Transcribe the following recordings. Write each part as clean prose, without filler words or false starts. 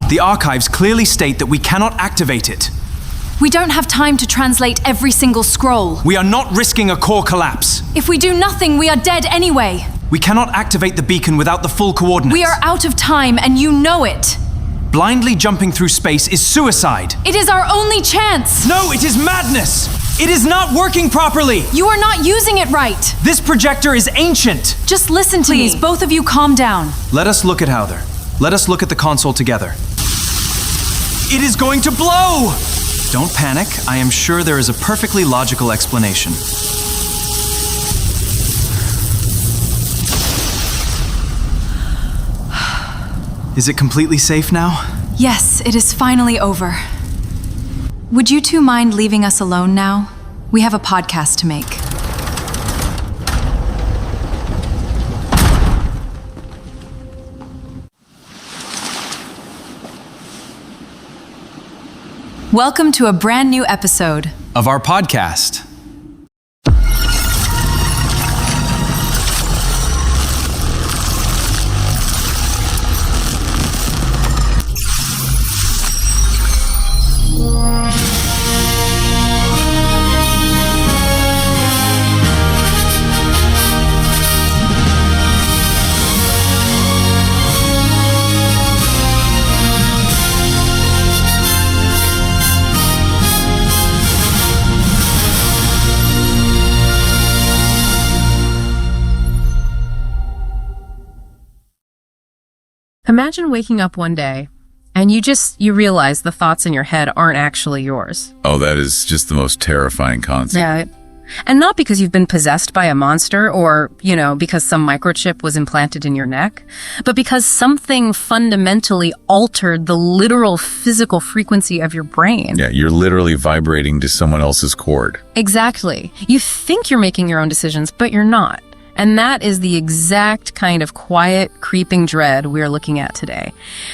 The archives clearly state that we cannot activate it. We don't have time to translate every single scroll. We are not risking a core collapse. If we do nothing, we are dead anyway. We cannot activate the beacon without the full coordinates. We are out of time, and you know it. Blindly jumping through space is suicide. It is our only chance. No, it is madness. It is not working properly. You are not using it right. This projector is ancient. Just listen to me. Please, both of you calm down. Let us look at Howther. Let us look at the console together. It is going to blow! Don't panic. I am sure there is a perfectly logical explanation. Is it completely safe now? Yes, it is finally over. Would you two mind leaving us alone now? We have a podcast to make. Welcome to a brand new episode of our podcast. Imagine waking up one day and you realize the thoughts in your head aren't actually yours. Oh, that is just the most terrifying concept. Yeah. And not because you've been possessed by a monster or, because some microchip was implanted in your neck, but because something fundamentally altered the literal physical frequency of your brain. Yeah, you're literally vibrating to someone else's cord. Exactly. You think you're making your own decisions, but you're not. And that is the exact kind of quiet, creeping dread we're looking at today.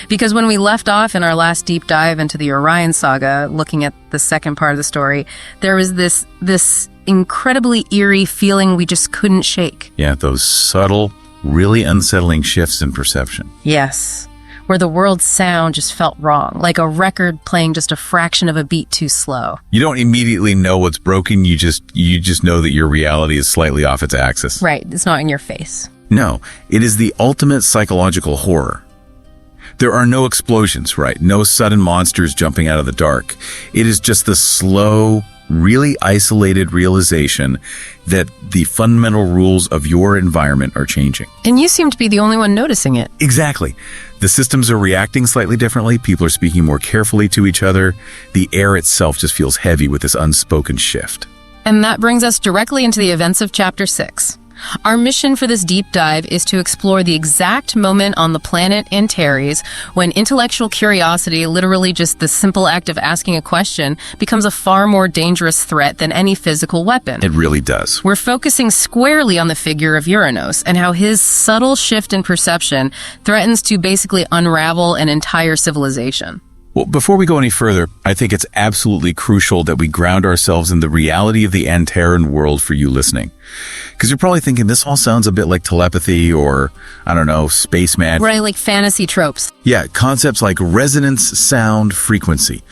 Because when we left off in our last deep dive into the Orion saga, looking at the second part of the story, there was this incredibly eerie feeling we just couldn't shake. Yeah, those subtle, really unsettling shifts in perception. Yes, where the world's sound just felt wrong, like a record playing just a fraction of a beat too slow. You don't immediately know what's broken, you just know that your reality is slightly off its axis. Right, it's not in your face. No, it is the ultimate psychological horror. There are no explosions, right? No sudden monsters jumping out of the dark. It is just the slow, really isolated realization that the fundamental rules of your environment are changing. And you seem to be the only one noticing it. Exactly. The systems are reacting slightly differently. People are speaking more carefully to each other. The air itself just feels heavy with this unspoken shift. And that brings us directly into the events of Chapter 6. Our mission for this deep dive is to explore the exact moment on the planet Antares when intellectual curiosity, literally just the simple act of asking a question, becomes a far more dangerous threat than any physical weapon. It really does. We're focusing squarely on the figure of Uranos and how his subtle shift in perception threatens to basically unravel an entire civilization. Well, before we go any further, I think it's absolutely crucial that we ground ourselves in the reality of the Antaran world for you listening. Because you're probably thinking this all sounds a bit like telepathy or, I don't know, space magic. Right, like fantasy tropes. Yeah, concepts like resonance, sound, frequency.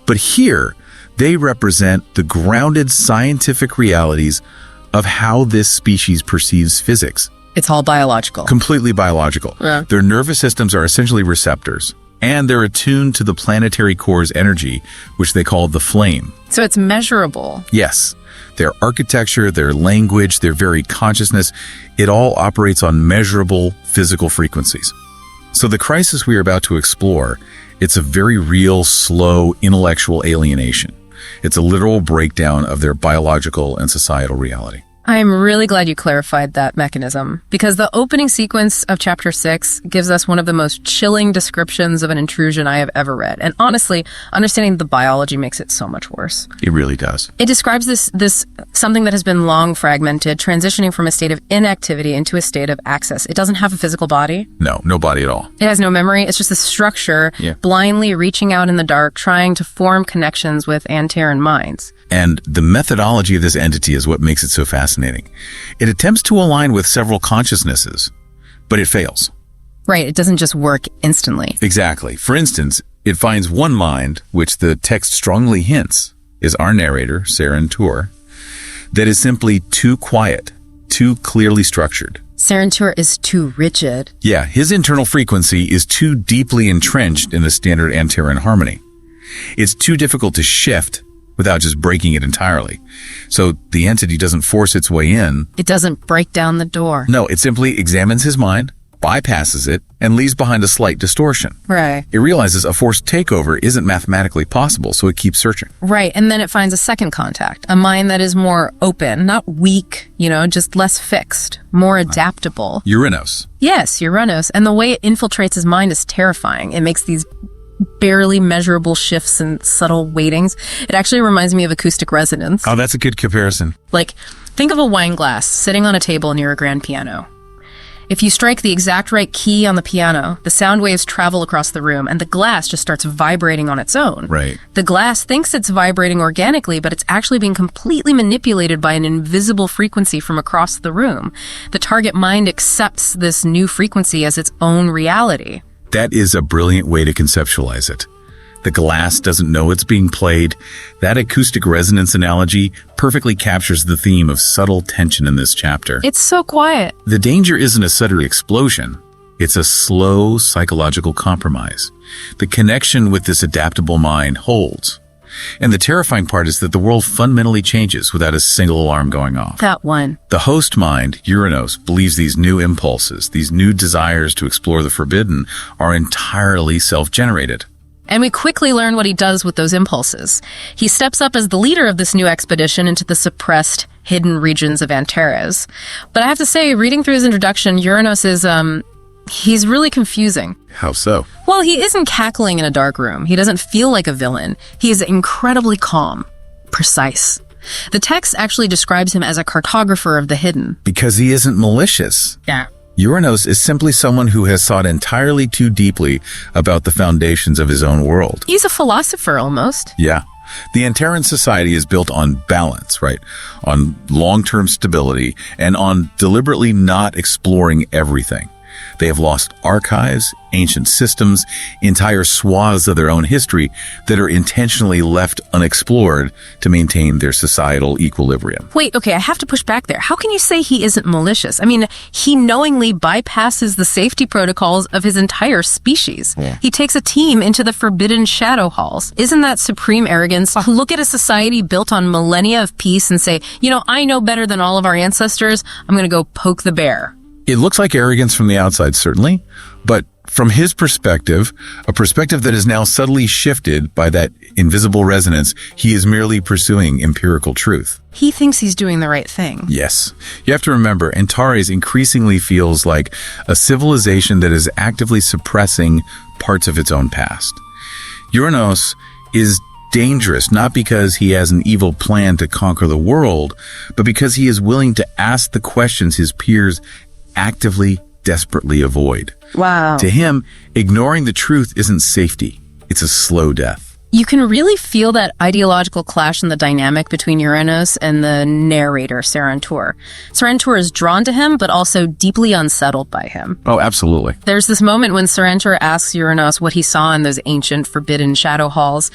But here, they represent the grounded scientific realities of how this species perceives physics. It's all biological. Completely biological. Yeah. Their nervous systems are essentially receptors. And they're attuned to the planetary core's energy, which they call the flame. So it's measurable. Yes. Their architecture, their language, their very consciousness, it all operates on measurable physical frequencies. So the crisis we are about to explore, it's a very real, slow, intellectual alienation. It's a literal breakdown of their biological and societal reality. I'm really glad you clarified that mechanism, because the opening sequence of Chapter 6 gives us one of the most chilling descriptions of an intrusion I have ever read. And honestly, understanding the biology makes it so much worse. It really does. It describes this something that has been long fragmented, transitioning from a state of inactivity into a state of access. It doesn't have a physical body. No body at all. It has no memory. It's just a structure blindly reaching out in the dark, trying to form connections with Antaran minds. And the methodology of this entity is what makes it so fascinating. It attempts to align with several consciousnesses, but it fails. Right, it doesn't just work instantly. Exactly. For instance, It finds one mind, which the text strongly hints is our narrator, Sarantur, that is simply too quiet, too clearly structured. Sarantur is too rigid. Yeah, his internal frequency is too deeply entrenched in the standard Antaran harmony. It's too difficult to shift without just breaking it entirely. So the entity doesn't force its way in. It doesn't break down the door. No, it simply examines his mind, bypasses it, and leaves behind a slight distortion. Right. It realizes a forced takeover isn't mathematically possible, so it keeps searching. Right, and then it finds a second contact, a mind that is more open, not weak, just less fixed, more adaptable. Uranos. Yes, Uranos, and the way it infiltrates his mind is terrifying. It makes these barely measurable shifts and subtle weightings. It actually reminds me of acoustic resonance. Oh, that's a good comparison. Like, think of a wine glass sitting on a table near a grand piano. If you strike the exact right key on the piano, the sound waves travel across the room and the glass just starts vibrating on its own. Right. The glass thinks it's vibrating organically, but it's actually being completely manipulated by an invisible frequency from across the room. The target mind accepts this new frequency as its own reality. That is a brilliant way to conceptualize it. The glass doesn't know it's being played. That acoustic resonance analogy perfectly captures the theme of subtle tension in this chapter. It's so quiet. The danger isn't a sudden explosion. It's a slow psychological compromise. The connection with this adaptable mind holds. And the terrifying part is that the world fundamentally changes without a single alarm going off. That one. The host mind, Uranos, believes these new impulses, these new desires to explore the forbidden, are entirely self-generated. And we quickly learn what he does with those impulses. He steps up as the leader of this new expedition into the suppressed, hidden regions of Antares. But I have to say, reading through his introduction, Uranos is, he's really confusing. How so? Well, he isn't cackling in a dark room. He doesn't feel like a villain. He is incredibly calm, precise. The text actually describes him as a cartographer of the hidden. Because he isn't malicious. Yeah. Uranos is simply someone who has thought entirely too deeply about the foundations of his own world. He's a philosopher, almost. Yeah. The Antaran society is built on balance, right? On long-term stability and on deliberately not exploring everything. They have lost archives, ancient systems, entire swaths of their own history that are intentionally left unexplored to maintain their societal equilibrium. Wait, okay, I have to push back there. How can you say he isn't malicious? I mean, he knowingly bypasses the safety protocols of his entire species. Yeah. He takes a team into the forbidden shadow halls. Isn't that supreme arrogance? To look at a society built on millennia of peace and say, I know better than all of our ancestors. I'm going to go poke the bear. It looks like arrogance from the outside, certainly, but from his perspective, a perspective that is now subtly shifted by that invisible resonance, he is merely pursuing empirical truth. He thinks he's doing the right thing. Yes. You have to remember, Antares increasingly feels like a civilization that is actively suppressing parts of its own past. Uranos is dangerous, not because he has an evil plan to conquer the world, but because he is willing to ask the questions his peers actively, desperately avoid. Wow. To him, ignoring the truth isn't safety. It's a slow death. You can really feel that ideological clash in the dynamic between Uranos and the narrator, Sarantur. Sarantur is drawn to him, but also deeply unsettled by him. Oh, absolutely. There's this moment when Sarantur asks Uranos what he saw in those ancient, forbidden shadow halls.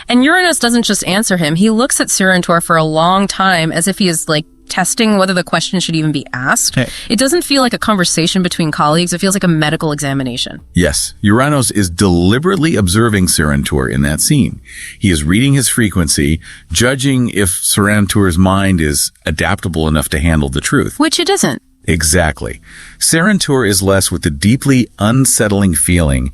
And Uranos doesn't just answer him. He looks at Sarantur for a long time as if he is, testing whether the question should even be asked. Hey. It doesn't feel like a conversation between colleagues. It feels like a medical examination. Yes, Uranos is deliberately observing Sarantur in that scene. He is reading his frequency, judging if Sarantur's mind is adaptable enough to handle the truth. Which it isn't. Exactly. Sarantur is left with the deeply unsettling feeling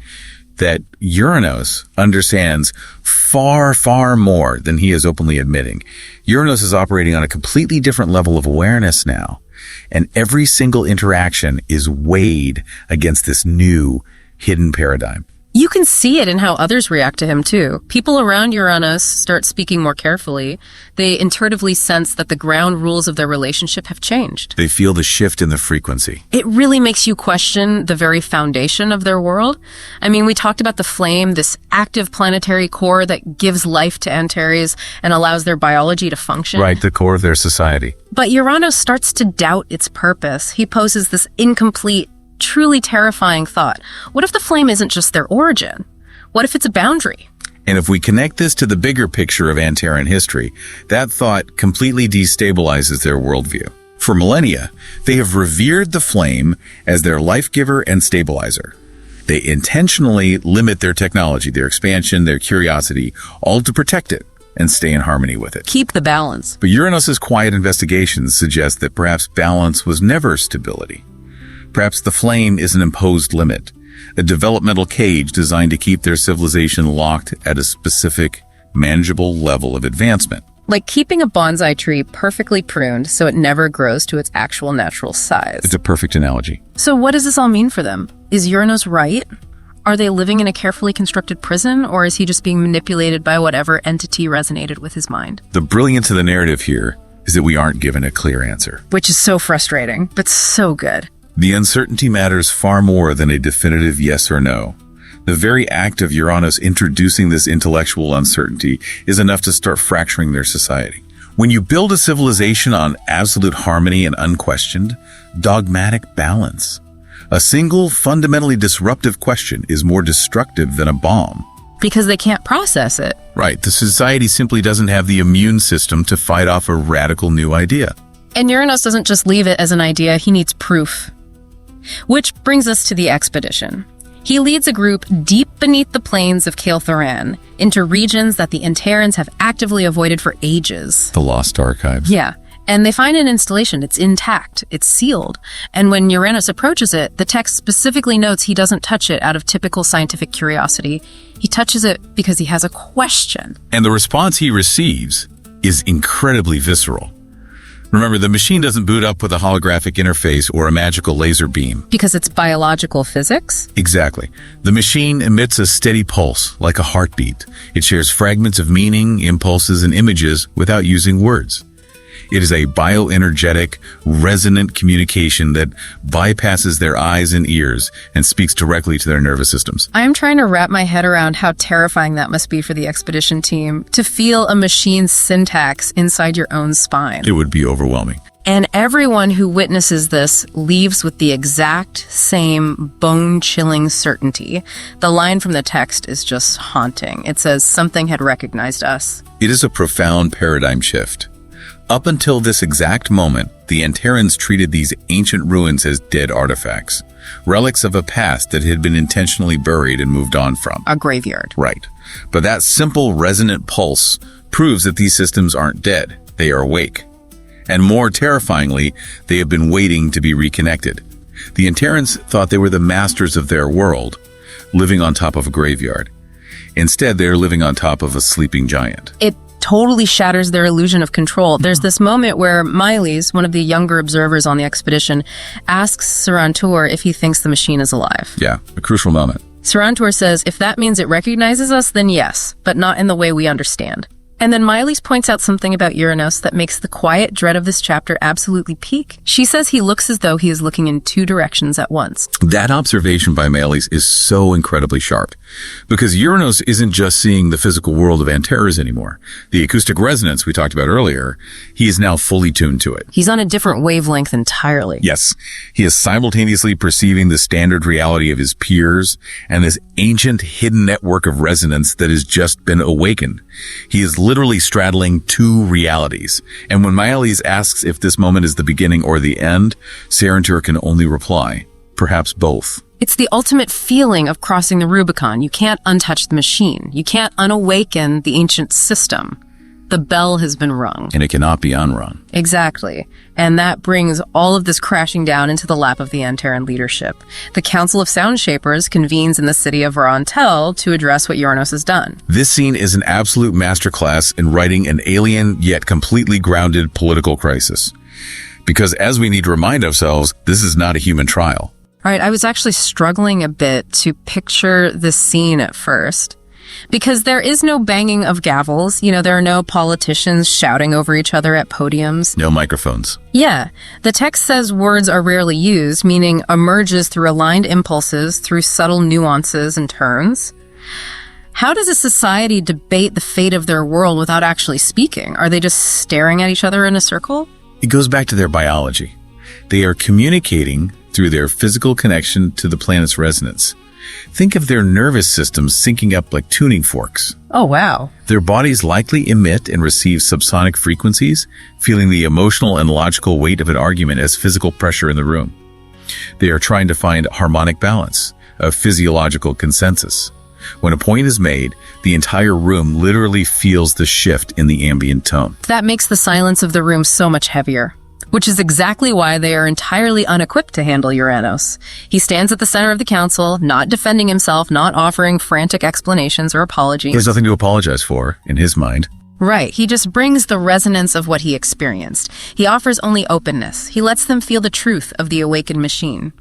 that Uranos understands far, far more than he is openly admitting. Uranos is operating on a completely different level of awareness now, and every single interaction is weighed against this new, hidden paradigm. You can see it in how others react to him, too. People around Uranos start speaking more carefully. They intuitively sense that the ground rules of their relationship have changed. They feel the shift in the frequency. It really makes you question the very foundation of their world. I mean, we talked about the flame, this active planetary core that gives life to Antares and allows their biology to function. Right, the core of their society. But Uranos starts to doubt its purpose. He poses this incomplete, truly terrifying thought. What if the flame isn't just their origin? What if it's a boundary? And if we connect this to the bigger picture of Antaran history, that thought completely destabilizes their worldview. For millennia, they have revered the flame as their life giver and stabilizer. They intentionally limit their technology, their expansion, their curiosity, all to protect it and stay in harmony with it. Keep the balance. But Uranos' quiet investigations suggest that perhaps balance was never stability. Perhaps the flame is an imposed limit, a developmental cage designed to keep their civilization locked at a specific, manageable level of advancement. Like keeping a bonsai tree perfectly pruned so it never grows to its actual natural size. It's a perfect analogy. So what does this all mean for them? Is Uranos right? Are they living in a carefully constructed prison, or is he just being manipulated by whatever entity resonated with his mind? The brilliance of the narrative here is that we aren't given a clear answer. Which is so frustrating, but so good. The uncertainty matters far more than a definitive yes or no. The very act of Uranos introducing this intellectual uncertainty is enough to start fracturing their society. When you build a civilization on absolute harmony and unquestioned, dogmatic balance, a single fundamentally disruptive question is more destructive than a bomb. Because they can't process it. Right, the society simply doesn't have the immune system to fight off a radical new idea. And Uranos doesn't just leave it as an idea, he needs proof. Which brings us to the expedition. He leads a group deep beneath the plains of Antaran into regions that the Antarans have actively avoided for ages. The Lost Archives. Yeah, and they find an installation. It's intact. It's sealed. And when Uranos approaches it, the text specifically notes he doesn't touch it out of typical scientific curiosity. He touches it because he has a question. And the response he receives is incredibly visceral. Remember, the machine doesn't boot up with a holographic interface or a magical laser beam. Because it's biological physics? Exactly. The machine emits a steady pulse, like a heartbeat. It shares fragments of meaning, impulses, and images without using words. It is a bioenergetic, resonant communication that bypasses their eyes and ears and speaks directly to their nervous systems. I am trying to wrap my head around how terrifying that must be for the expedition team, to feel a machine's syntax inside your own spine. It would be overwhelming. And everyone who witnesses this leaves with the exact same bone-chilling certainty. The line from the text is just haunting. It says, "Something had recognized us." It is a profound paradigm shift. Up until this exact moment, the Antarans treated these ancient ruins as dead artifacts, relics of a past that had been intentionally buried and moved on from. A graveyard. Right. But that simple resonant pulse proves that these systems aren't dead. They are awake. And more terrifyingly, they have been waiting to be reconnected. The Antarans thought they were the masters of their world, living on top of a graveyard. Instead, they are living on top of a sleeping giant. It totally shatters their illusion of control. There's this moment where Miles, one of the younger observers on the expedition, asks Sarantor if he thinks the machine is alive. Yeah, a crucial moment. Sarantor says, if that means it recognizes us, then yes, but not in the way we understand. And then Miles points out something about Uranos that makes the quiet dread of this chapter absolutely peak. She says he looks as though he is looking in two directions at once. That observation by Miles is so incredibly sharp, because Uranos isn't just seeing the physical world of Antares anymore. The acoustic resonance we talked about earlier, he is now fully tuned to it. He's on a different wavelength entirely. Yes, he is simultaneously perceiving the standard reality of his peers and this ancient hidden network of resonance that has just been awakened. He is literally straddling two realities. And when Miles asks if this moment is the beginning or the end, Sarantor can only reply, perhaps both. It's the ultimate feeling of crossing the Rubicon. You can't untouch the machine. You can't unawaken the ancient system. The bell has been rung. And it cannot be unrung. Exactly. And that brings all of this crashing down into the lap of the Antaran leadership. The Council of Sound Shapers convenes in the city of Varantel to address what Uranos has done. This scene is an absolute masterclass in writing an alien yet completely grounded political crisis. Because as we need to remind ourselves, this is not a human trial. All right, I was actually struggling a bit to picture this scene at first. Because there is no banging of gavels. You know, there are no politicians shouting over each other at podiums. No microphones. Yeah. The text says words are rarely used, meaning emerges through aligned impulses, through subtle nuances and turns. How does a society debate the fate of their world without actually speaking? Are they just staring at each other in a circle? It goes back to their biology. They are communicating through their physical connection to the planet's resonance. Think of their nervous systems syncing up like tuning forks. Oh, wow. Their bodies likely emit and receive subsonic frequencies, feeling the emotional and logical weight of an argument as physical pressure in the room. They are trying to find harmonic balance, a physiological consensus. When a point is made, the entire room literally feels the shift in the ambient tone. That makes the silence of the room so much heavier, which is exactly why they are entirely unequipped to handle Uranos. He stands at the center of the council, not defending himself, not offering frantic explanations or apologies. There's nothing to apologize for, in his mind. Right, he just brings the resonance of what he experienced. He offers only openness. He lets them feel the truth of the awakened machine.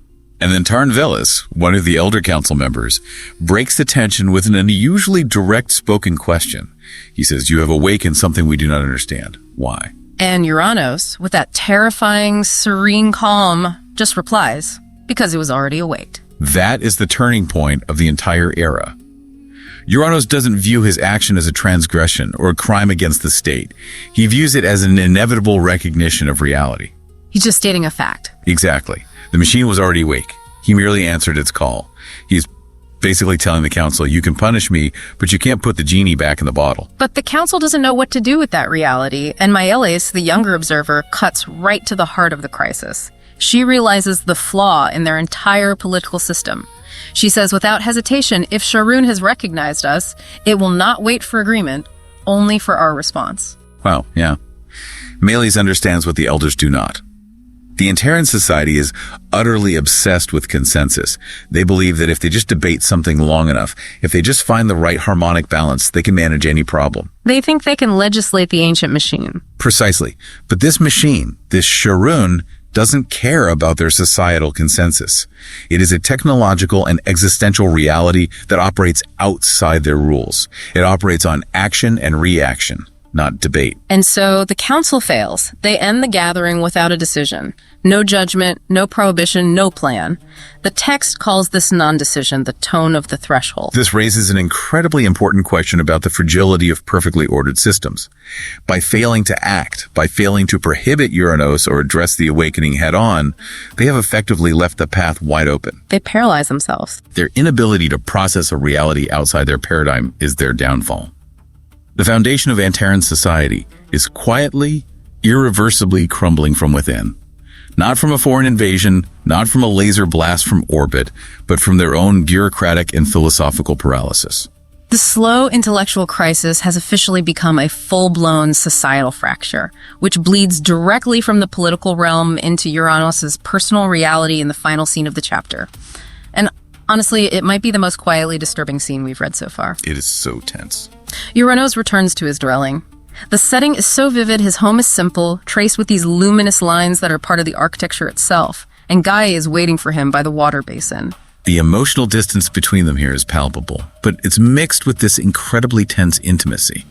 And then Tarn Velis, one of the Elder Council members, breaks the tension with an unusually direct spoken question. He says, "You have awakened something we do not understand. Why?" And Uranos, with that terrifying, serene calm, just replies, "Because it was already awaked." That is the turning point of the entire era. Uranos doesn't view his action as a transgression or a crime against the state. He views it as an inevitable recognition of reality. He's just stating a fact. Exactly. The machine was already awake. He merely answered its call. He's basically telling the council, you can punish me, but you can't put the genie back in the bottle. But the council doesn't know what to do with that reality, and Maelis, the younger observer, cuts right to the heart of the crisis. She realizes the flaw in their entire political system. She says without hesitation, if Sharoon has recognized us, it will not wait for agreement, only for our response. Wow, yeah. Maelis understands what the elders do not. The Antaran society is utterly obsessed with consensus. They believe that if they just debate something long enough, if they just find the right harmonic balance, they can manage any problem. They think they can legislate the ancient machine. Precisely. But this machine, this Sharoon, doesn't care about their societal consensus. It is a technological and existential reality that operates outside their rules. It operates on action and reaction, not debate. And so the council fails. They end the gathering without a decision. No judgment, no prohibition, no plan. The text calls this non-decision the tone of the threshold. This raises an incredibly important question about the fragility of perfectly ordered systems. By failing to act, by failing to prohibit Uranos or address the awakening head-on, they have effectively left the path wide open. They paralyze themselves. Their inability to process a reality outside their paradigm is their downfall. The foundation of Antaran society is quietly, irreversibly crumbling from within. Not from a foreign invasion, not from a laser blast from orbit, but from their own bureaucratic and philosophical paralysis. The slow intellectual crisis has officially become a full-blown societal fracture, which bleeds directly from the political realm into Uranos' personal reality in the final scene of the chapter. And honestly, it might be the most quietly disturbing scene we've read so far. It is so tense. Uranos returns to his dwelling. The setting is so vivid, his home is simple, traced with these luminous lines that are part of the architecture itself, and Gaia is waiting for him by the water basin. The emotional distance between them here is palpable, but it's mixed with this incredibly tense intimacy.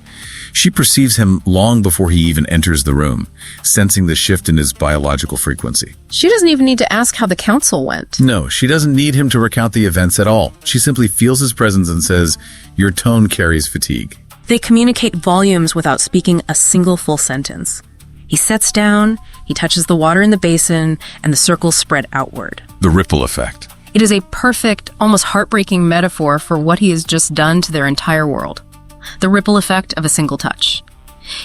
She perceives him long before he even enters the room, sensing the shift in his biological frequency. She doesn't even need to ask how the council went. No, she doesn't need him to recount the events at all. She simply feels his presence and says, "Your tone carries fatigue." They communicate volumes without speaking a single full sentence. He sits down, he touches the water in the basin, and the circles spread outward. The ripple effect. It is a perfect, almost heartbreaking metaphor for what he has just done to their entire world. The ripple effect of a single touch.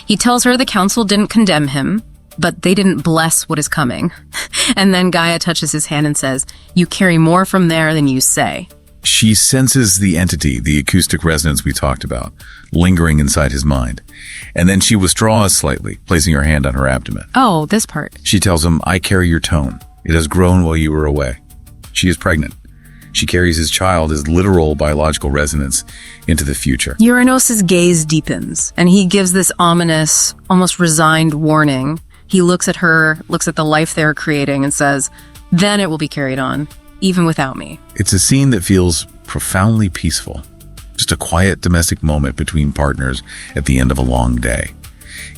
He tells her the council didn't condemn him, but they didn't bless what is coming. And then Gaia touches his hand and says, "You carry more from there than you say." She senses the entity, the acoustic resonance we talked about, lingering inside his mind. And then she withdraws slightly, placing her hand on her abdomen. Oh, this part. She tells him, "I carry your tone. It has grown while you were away." She is pregnant. She carries his child, his literal biological resonance, into the future. Uranos' gaze deepens, and he gives this ominous, almost resigned warning. He looks at her, looks at the life they're creating, and says, "Then it will be carried on, even without me." It's a scene that feels profoundly peaceful. Just a quiet domestic moment between partners at the end of a long day.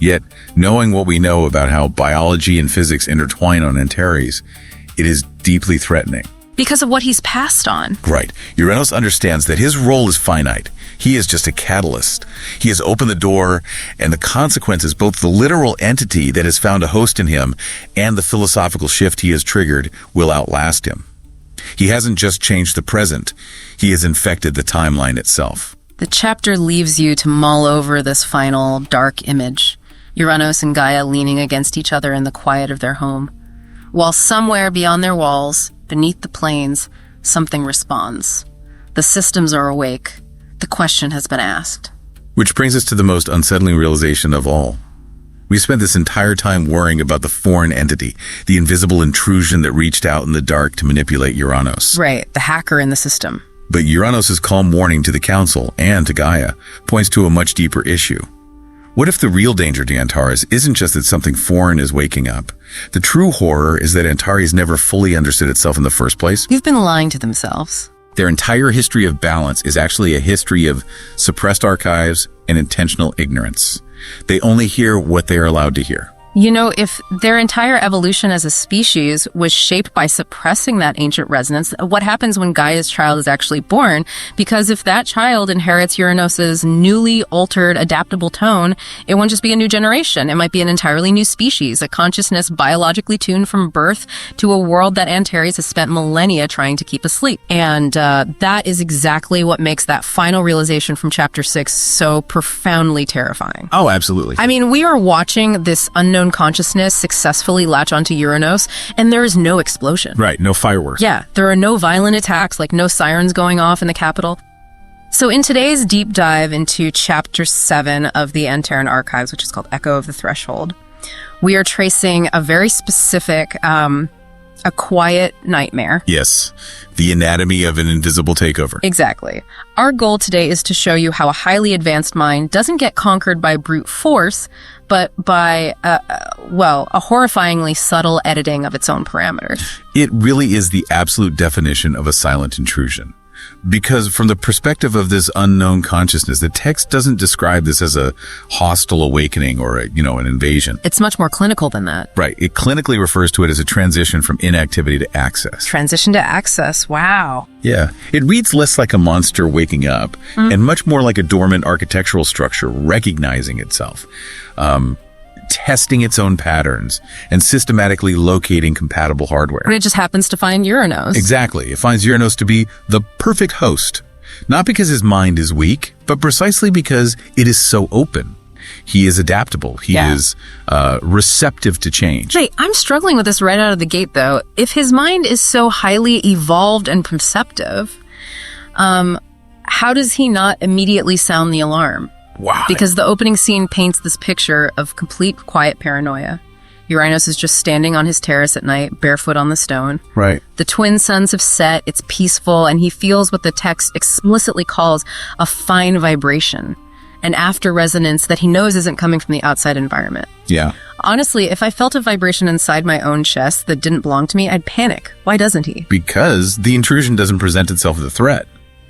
Yet, knowing what we know about how biology and physics intertwine on Antares, it is deeply threatening. Because of what he's passed on. Right. Uranos understands that his role is finite. He is just a catalyst. He has opened the door, and the consequences, both the literal entity that has found a host in him and the philosophical shift he has triggered, will outlast him. He hasn't just changed the present, he has infected the timeline itself. The chapter leaves you to mull over this final dark image. Uranos and Gaia leaning against each other in the quiet of their home. While somewhere beyond their walls, beneath the plains, something responds. The systems are awake. The question has been asked. Which brings us to the most unsettling realization of all. We spent this entire time worrying about the foreign entity, the invisible intrusion that reached out in the dark to manipulate Uranos. Right, the hacker in the system. But Uranos' calm warning to the Council and to Gaia points to a much deeper issue. What if the real danger to Antares isn't just that something foreign is waking up? The true horror is that Antares never fully understood itself in the first place. They've been lying to themselves. Their entire history of balance is actually a history of suppressed archives and intentional ignorance. They only hear what they are allowed to hear. You know, if their entire evolution as a species was shaped by suppressing that ancient resonance, what happens when Gaia's child is actually born? Because if that child inherits Uranos' newly altered, adaptable tone, it won't just be a new generation. It might be an entirely new species, a consciousness biologically tuned from birth to a world that Antares has spent millennia trying to keep asleep. And that is exactly what makes that final realization from Chapter 6 so profoundly terrifying. Oh, absolutely. I mean, we are watching this unknown consciousness successfully latch onto Uranos, and there is no explosion. Right, no fireworks. Yeah, there are no violent attacks, like no sirens going off in the capital. So in today's deep dive into Chapter 7 of the Antaran Archives, which is called Echo of the Threshold, we are tracing a very specific, a quiet nightmare. Yes, the anatomy of an invisible takeover. Exactly. Our goal today is to show you how a highly advanced mind doesn't get conquered by brute force, but by, a horrifyingly subtle editing of its own parameters. It really is the absolute definition of a silent intrusion. Because from the perspective of this unknown consciousness, the text doesn't describe this as a hostile awakening or an invasion. It's much more clinical than that. Right. It clinically refers to it as a transition from inactivity to access. Transition to access. Wow. Yeah. It reads less like a monster waking up and much more like a dormant architectural structure recognizing itself, testing its own patterns, and systematically locating compatible hardware. And it just happens to find Uranos. Exactly. It finds Uranos to be the perfect host, not because his mind is weak, but precisely because it is so open. He is adaptable. He is receptive to change. Hey, I'm struggling with this right out of the gate, though. If his mind is so highly evolved and perceptive, how does he not immediately sound the alarm? Wow. Because the opening scene paints this picture of complete quiet paranoia. Uranos is just standing on his terrace at night, barefoot on the stone. Right. The twin suns have set, it's peaceful, and he feels what the text explicitly calls a fine vibration, an after resonance that he knows isn't coming from the outside environment. Yeah. Honestly, if I felt a vibration inside my own chest that didn't belong to me, I'd panic. Why doesn't he? Because the intrusion doesn't present itself as a threat.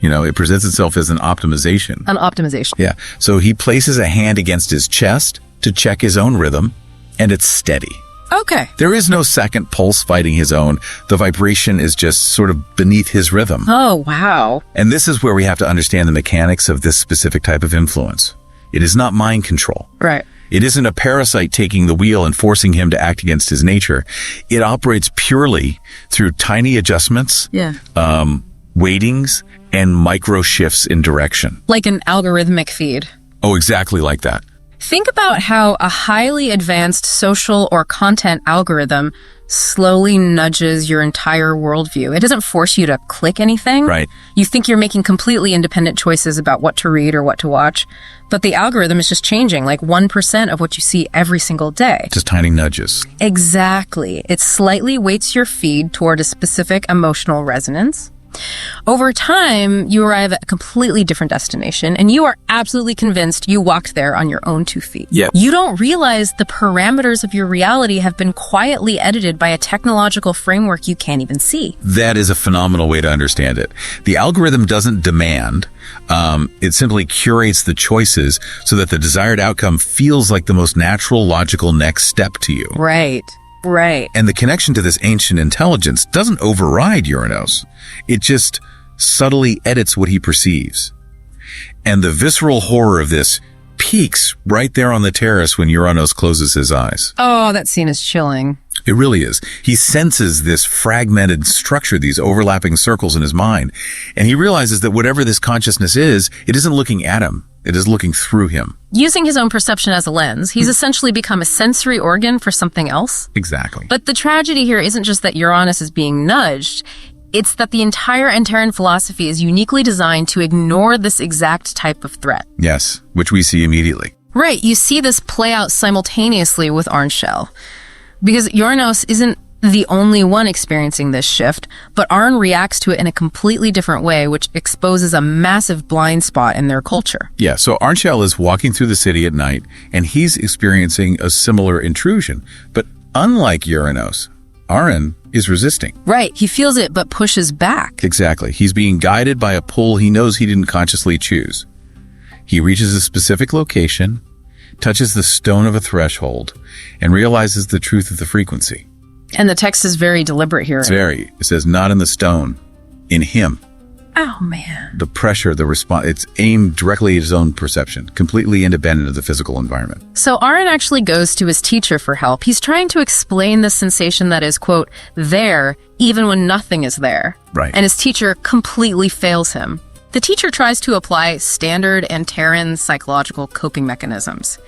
It presents itself as an optimization. An optimization. Yeah. So he places a hand against his chest to check his own rhythm, and it's steady. Okay. There is no second pulse fighting his own. The vibration is just sort of beneath his rhythm. Oh, wow. And this is where we have to understand the mechanics of this specific type of influence. It is not mind control. Right. It isn't a parasite taking the wheel and forcing him to act against his nature. It operates purely through tiny adjustments, weightings, and micro shifts in direction. Like an algorithmic feed. Oh, exactly like that. Think about how a highly advanced social or content algorithm slowly nudges your entire worldview. It doesn't force you to click anything. Right. You think you're making completely independent choices about what to read or what to watch, but the algorithm is just changing, like 1% of what you see every single day. Just tiny nudges. Exactly. It slightly weights your feed toward a specific emotional resonance. Over time, you arrive at a completely different destination, and you are absolutely convinced you walked there on your own 2 feet. Yep. You don't realize the parameters of your reality have been quietly edited by a technological framework you can't even see. That is a phenomenal way to understand it. The algorithm doesn't demand. It simply curates the choices so that the desired outcome feels like the most natural, logical next step to you. Right. Right. And the connection to this ancient intelligence doesn't override Uranos. It just subtly edits what he perceives. And the visceral horror of this peaks right there on the terrace when Uranos closes his eyes. Oh, that scene is chilling. It really is. He senses this fragmented structure, these overlapping circles in his mind, and he realizes that whatever this consciousness is, it isn't looking at him. It is looking through him. Using his own perception as a lens, he's essentially become a sensory organ for something else. Exactly. But the tragedy here isn't just that Uranos is being nudged, it's that the entire Antaran philosophy is uniquely designed to ignore this exact type of threat. Yes, which we see immediately. Right, you see this play out simultaneously with Orange Shell. Because Uranos isn't the only one experiencing this shift, but Arn reacts to it in a completely different way, which exposes a massive blind spot in their culture. Yeah, so Arnshell is walking through the city at night, and he's experiencing a similar intrusion. But unlike Uranos, Arn is resisting. Right, he feels it but pushes back. Exactly. He's being guided by a pull he knows he didn't consciously choose. He reaches a specific location, touches the stone of a threshold, and realizes the truth of the frequency. And the text is very deliberate here. It says, not in the stone, in him. Oh, man. The pressure, the response, it's aimed directly at his own perception, completely independent of the physical environment. So Arn actually goes to his teacher for help. He's trying to explain the sensation that is, quote, there, even when nothing is there. Right. And his teacher completely fails him. The teacher tries to apply standard Antaran psychological coping mechanisms.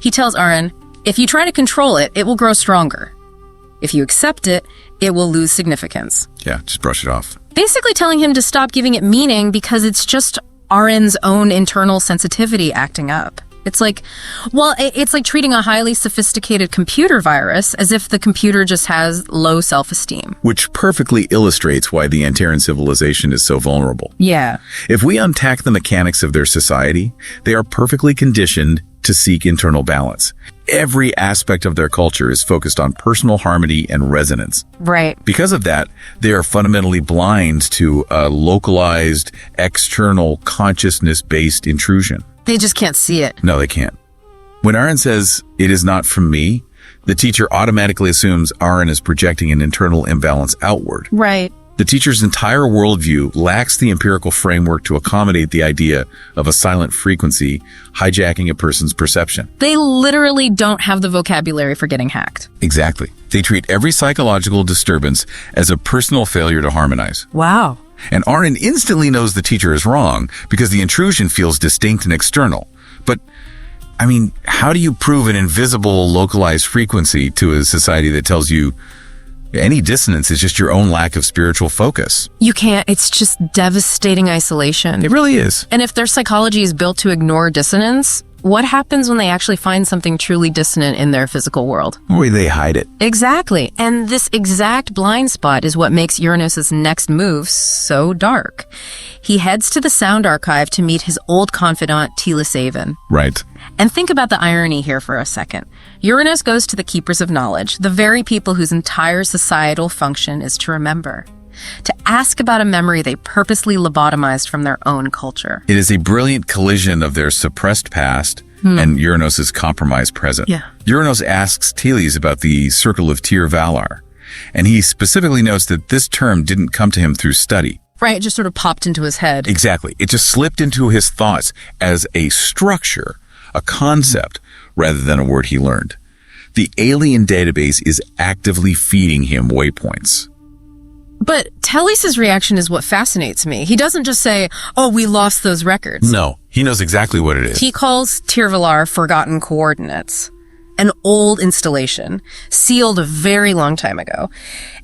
He tells Arn, if you try to control it, it will grow stronger. If you accept it, it will lose significance. Yeah, just brush it off. Basically telling him to stop giving it meaning because it's just Arn's own internal sensitivity acting up. It's like treating a highly sophisticated computer virus as if the computer just has low self-esteem. Which perfectly illustrates why the Antaran civilization is so vulnerable. Yeah. If we unpack the mechanics of their society, they are perfectly conditioned to seek internal balance. Every aspect of their culture is focused on personal harmony and resonance. Right. Because of that, they are fundamentally blind to a localized, external, consciousness-based intrusion. They just can't see it. No, they can't. When Arn says, it is not from me, the teacher automatically assumes Arn is projecting an internal imbalance outward. Right. The teacher's entire worldview lacks the empirical framework to accommodate the idea of a silent frequency hijacking a person's perception. They literally don't have the vocabulary for getting hacked. Exactly. They treat every psychological disturbance as a personal failure to harmonize. Wow. And Arn instantly knows the teacher is wrong because the intrusion feels distinct and external. But, I mean, how do you prove an invisible, localized frequency to a society that tells you any dissonance is just your own lack of spiritual focus? You can't. It's just devastating isolation. It really is. And if their psychology is built to ignore dissonance, what happens when they actually find something truly dissonant in their physical world? Or they hide it. Exactly. And this exact blind spot is what makes Uranos' next move so dark. He heads to the sound archive to meet his old confidant, Tila Savin. Right. And think about the irony here for a second. Uranos goes to the keepers of knowledge, the very people whose entire societal function is to remember, to ask about a memory they purposely lobotomized from their own culture. It is a brilliant collision of their suppressed past and Uranos' compromised present. Yeah. Uranos asks Teles about the Circle of Tir Valar, and he specifically notes that this term didn't come to him through study. Right, it just sort of popped into his head. Exactly. It just slipped into his thoughts as a structure, a concept, rather than a word he learned. The alien database is actively feeding him waypoints. But Teles' reaction is what fascinates me. He doesn't just say, oh, we lost those records. No, he knows exactly what it is. He calls Tir Valar Forgotten Coordinates, an old installation, sealed a very long time ago.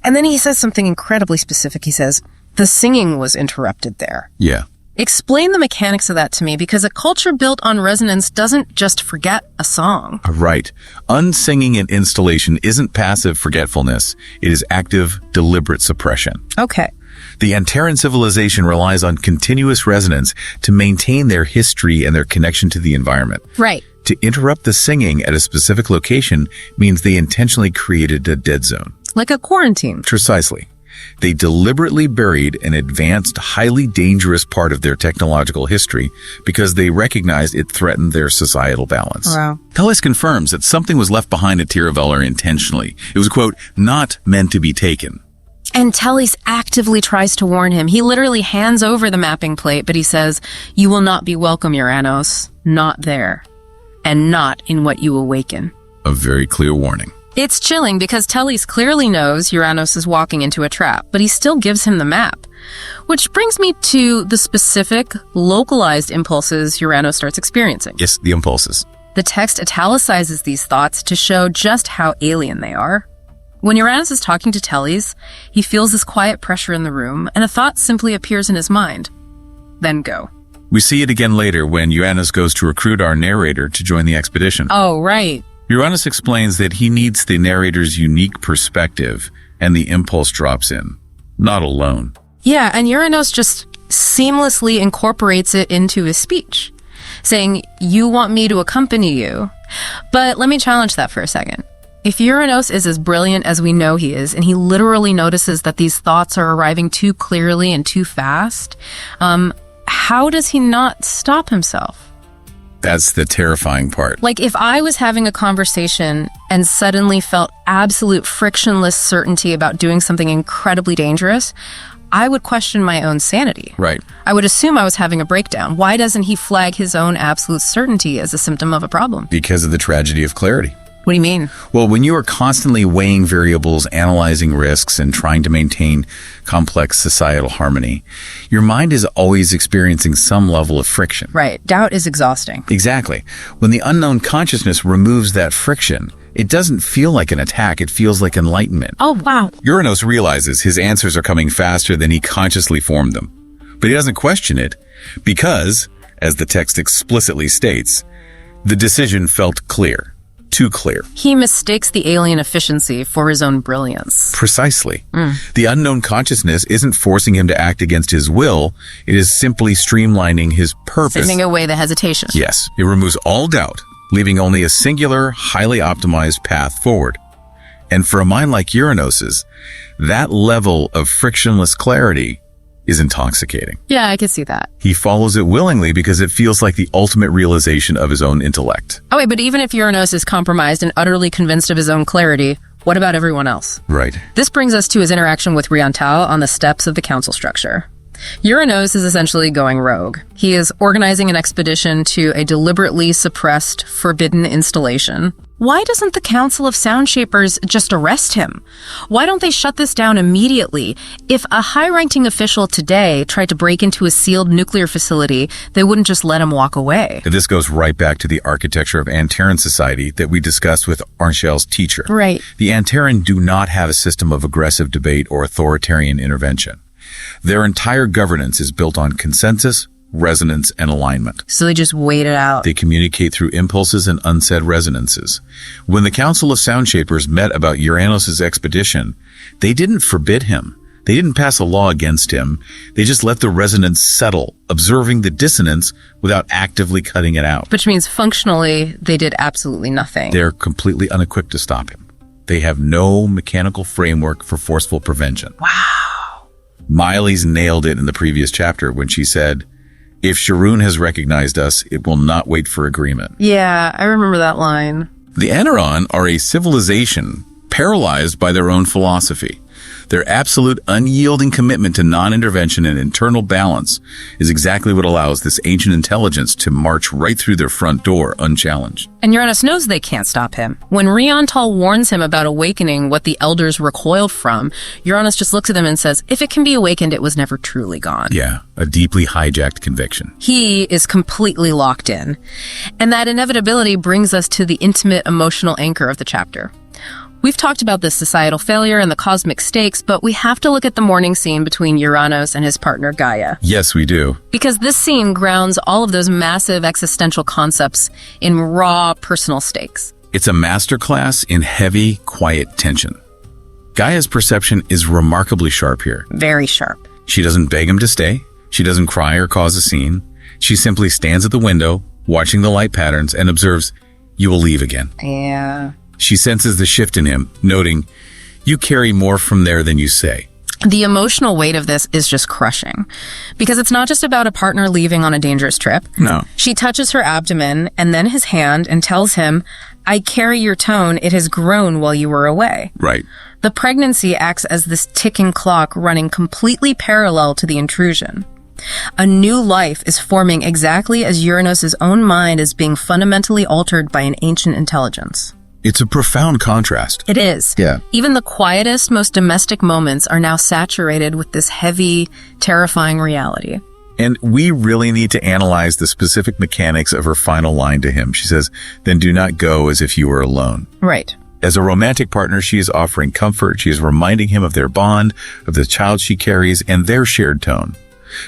And then he says something incredibly specific. He says, the singing was interrupted there. Yeah. Explain the mechanics of that to me, because a culture built on resonance doesn't just forget a song. Right. Unsinging an installation isn't passive forgetfulness. It is active, deliberate suppression. Okay. The Antaran civilization relies on continuous resonance to maintain their history and their connection to the environment. Right. To interrupt the singing at a specific location means they intentionally created a dead zone. Like a quarantine. Precisely. They deliberately buried an advanced, highly dangerous part of their technological history because they recognized it threatened their societal balance. Wow. Teles confirms that something was left behind at Tir Valar intentionally. It was, quote, not meant to be taken. And Teles actively tries to warn him. He literally hands over the mapping plate, but he says, you will not be welcome, Uranos. Not there. And not in what you awaken. A very clear warning. It's chilling because Teles clearly knows Uranos is walking into a trap, but he still gives him the map. Which brings me to the specific, localized impulses Uranos starts experiencing. Yes, the impulses. The text italicizes these thoughts to show just how alien they are. When Uranos is talking to Teles, he feels this quiet pressure in the room, and a thought simply appears in his mind. Then go. We see it again later when Uranos goes to recruit our narrator to join the expedition. Oh, right. Uranos explains that he needs the narrator's unique perspective, and the impulse drops in. Not alone. Yeah, and Uranos just seamlessly incorporates it into his speech, saying, "You want me to accompany you." But let me challenge that for a second. If Uranos is as brilliant as we know he is, and he literally notices that these thoughts are arriving too clearly and too fast, how does he not stop himself? That's the terrifying part. Like, if I was having a conversation and suddenly felt absolute frictionless certainty about doing something incredibly dangerous, I would question my own sanity. Right. I would assume I was having a breakdown. Why doesn't he flag his own absolute certainty as a symptom of a problem? Because of the tragedy of clarity. What do you mean? Well, when you are constantly weighing variables, analyzing risks, and trying to maintain complex societal harmony, your mind is always experiencing some level of friction. Right. Doubt is exhausting. Exactly. When the unknown consciousness removes that friction, it doesn't feel like an attack, it feels like enlightenment. Oh, wow. Uranos realizes his answers are coming faster than he consciously formed them. But he doesn't question it because, as the text explicitly states, the decision felt clear. Too clear. He mistakes the alien efficiency for his own brilliance. Precisely. The unknown consciousness isn't forcing him to act against his will. It is simply streamlining his purpose. Sending away the hesitation. Yes. It removes all doubt, leaving only a singular, highly optimized path forward. And for a mind like Uranos's, that level of frictionless clarity is intoxicating. Yeah, I can see that. He follows it willingly because it feels like the ultimate realization of his own intellect. Oh, wait, but even if Uranos is compromised and utterly convinced of his own clarity, what about everyone else? Right. This brings us to his interaction with Riantal on the steps of the council structure. Uranos is essentially going rogue. He is organizing an expedition to a deliberately suppressed, forbidden installation. Why doesn't the Council of Sound Shapers just arrest him? Why don't they shut this down immediately? If a high-ranking official today tried to break into a sealed nuclear facility, they wouldn't just let him walk away. This goes right back to the architecture of Antaran society that we discussed with Arnchel's teacher. Right. The Antaran do not have a system of aggressive debate or authoritarian intervention. Their entire governance is built on consensus, resonance, and alignment. So they just wait it out. They communicate through impulses and unsaid resonances. When the Council of Sound Shapers met about Uranos' expedition, they didn't forbid him. They didn't pass a law against him. They just let the resonance settle, observing the dissonance without actively cutting it out. Which means functionally, they did absolutely nothing. They're completely unequipped to stop him. They have no mechanical framework for forceful prevention. Wow. Miley's nailed it in the previous chapter when she said, "If Sharoon has recognized us, it will not wait for agreement." Yeah, I remember that line. The Antaran are a civilization paralyzed by their own philosophy. Their absolute unyielding commitment to non-intervention and internal balance is exactly what allows this ancient intelligence to march right through their front door unchallenged. And Uranos knows they can't stop him. When Riantal warns him about awakening what the elders recoiled from, Uranos just looks at them and says, if it can be awakened, it was never truly gone. Yeah, a deeply hijacked conviction. He is completely locked in. And that inevitability brings us to the intimate emotional anchor of the chapter. We've talked about the societal failure and the cosmic stakes, but we have to look at the morning scene between Uranos and his partner Gaia. Yes, we do. Because this scene grounds all of those massive existential concepts in raw personal stakes. It's a masterclass in heavy, quiet tension. Gaia's perception is remarkably sharp here. Very sharp. She doesn't beg him to stay. She doesn't cry or cause a scene. She simply stands at the window, watching the light patterns, and observes, "You will leave again." Yeah. She senses the shift in him, noting, "You carry more from there than you say." The emotional weight of this is just crushing. Because it's not just about a partner leaving on a dangerous trip. No. She touches her abdomen and then his hand and tells him, "I carry your tone. It has grown while you were away." Right. The pregnancy acts as this ticking clock running completely parallel to the intrusion. A new life is forming exactly as Uranos' own mind is being fundamentally altered by an ancient intelligence. It's a profound contrast. It is. Yeah. Even the quietest, most domestic moments are now saturated with this heavy, terrifying reality. And we really need to analyze the specific mechanics of her final line to him. She says, "Then do not go as if you were alone." Right. As a romantic partner, she is offering comfort. She is reminding him of their bond, of the child she carries, and their shared tone.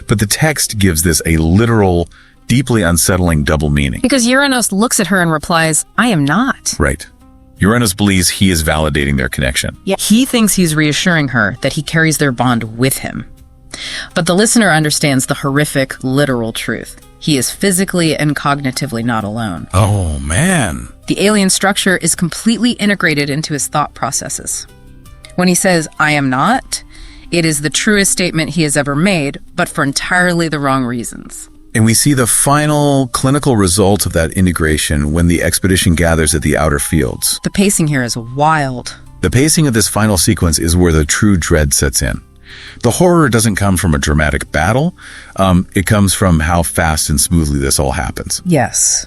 But the text gives this a literal, deeply unsettling double meaning. Because Uranos looks at her and replies, "I am not." Right. Uranos believes he is validating their connection. Yeah. He thinks he's reassuring her that he carries their bond with him. But the listener understands the horrific, literal truth. He is physically and cognitively not alone. Oh, man. The alien structure is completely integrated into his thought processes. When he says, "I am not," it is the truest statement he has ever made, but for entirely the wrong reasons. And we see the final clinical result of that integration when the expedition gathers at the outer fields. The pacing here is wild. The pacing of this final sequence is where the true dread sets in. The horror doesn't come from a dramatic battle. It comes from how fast and smoothly this all happens. Yes.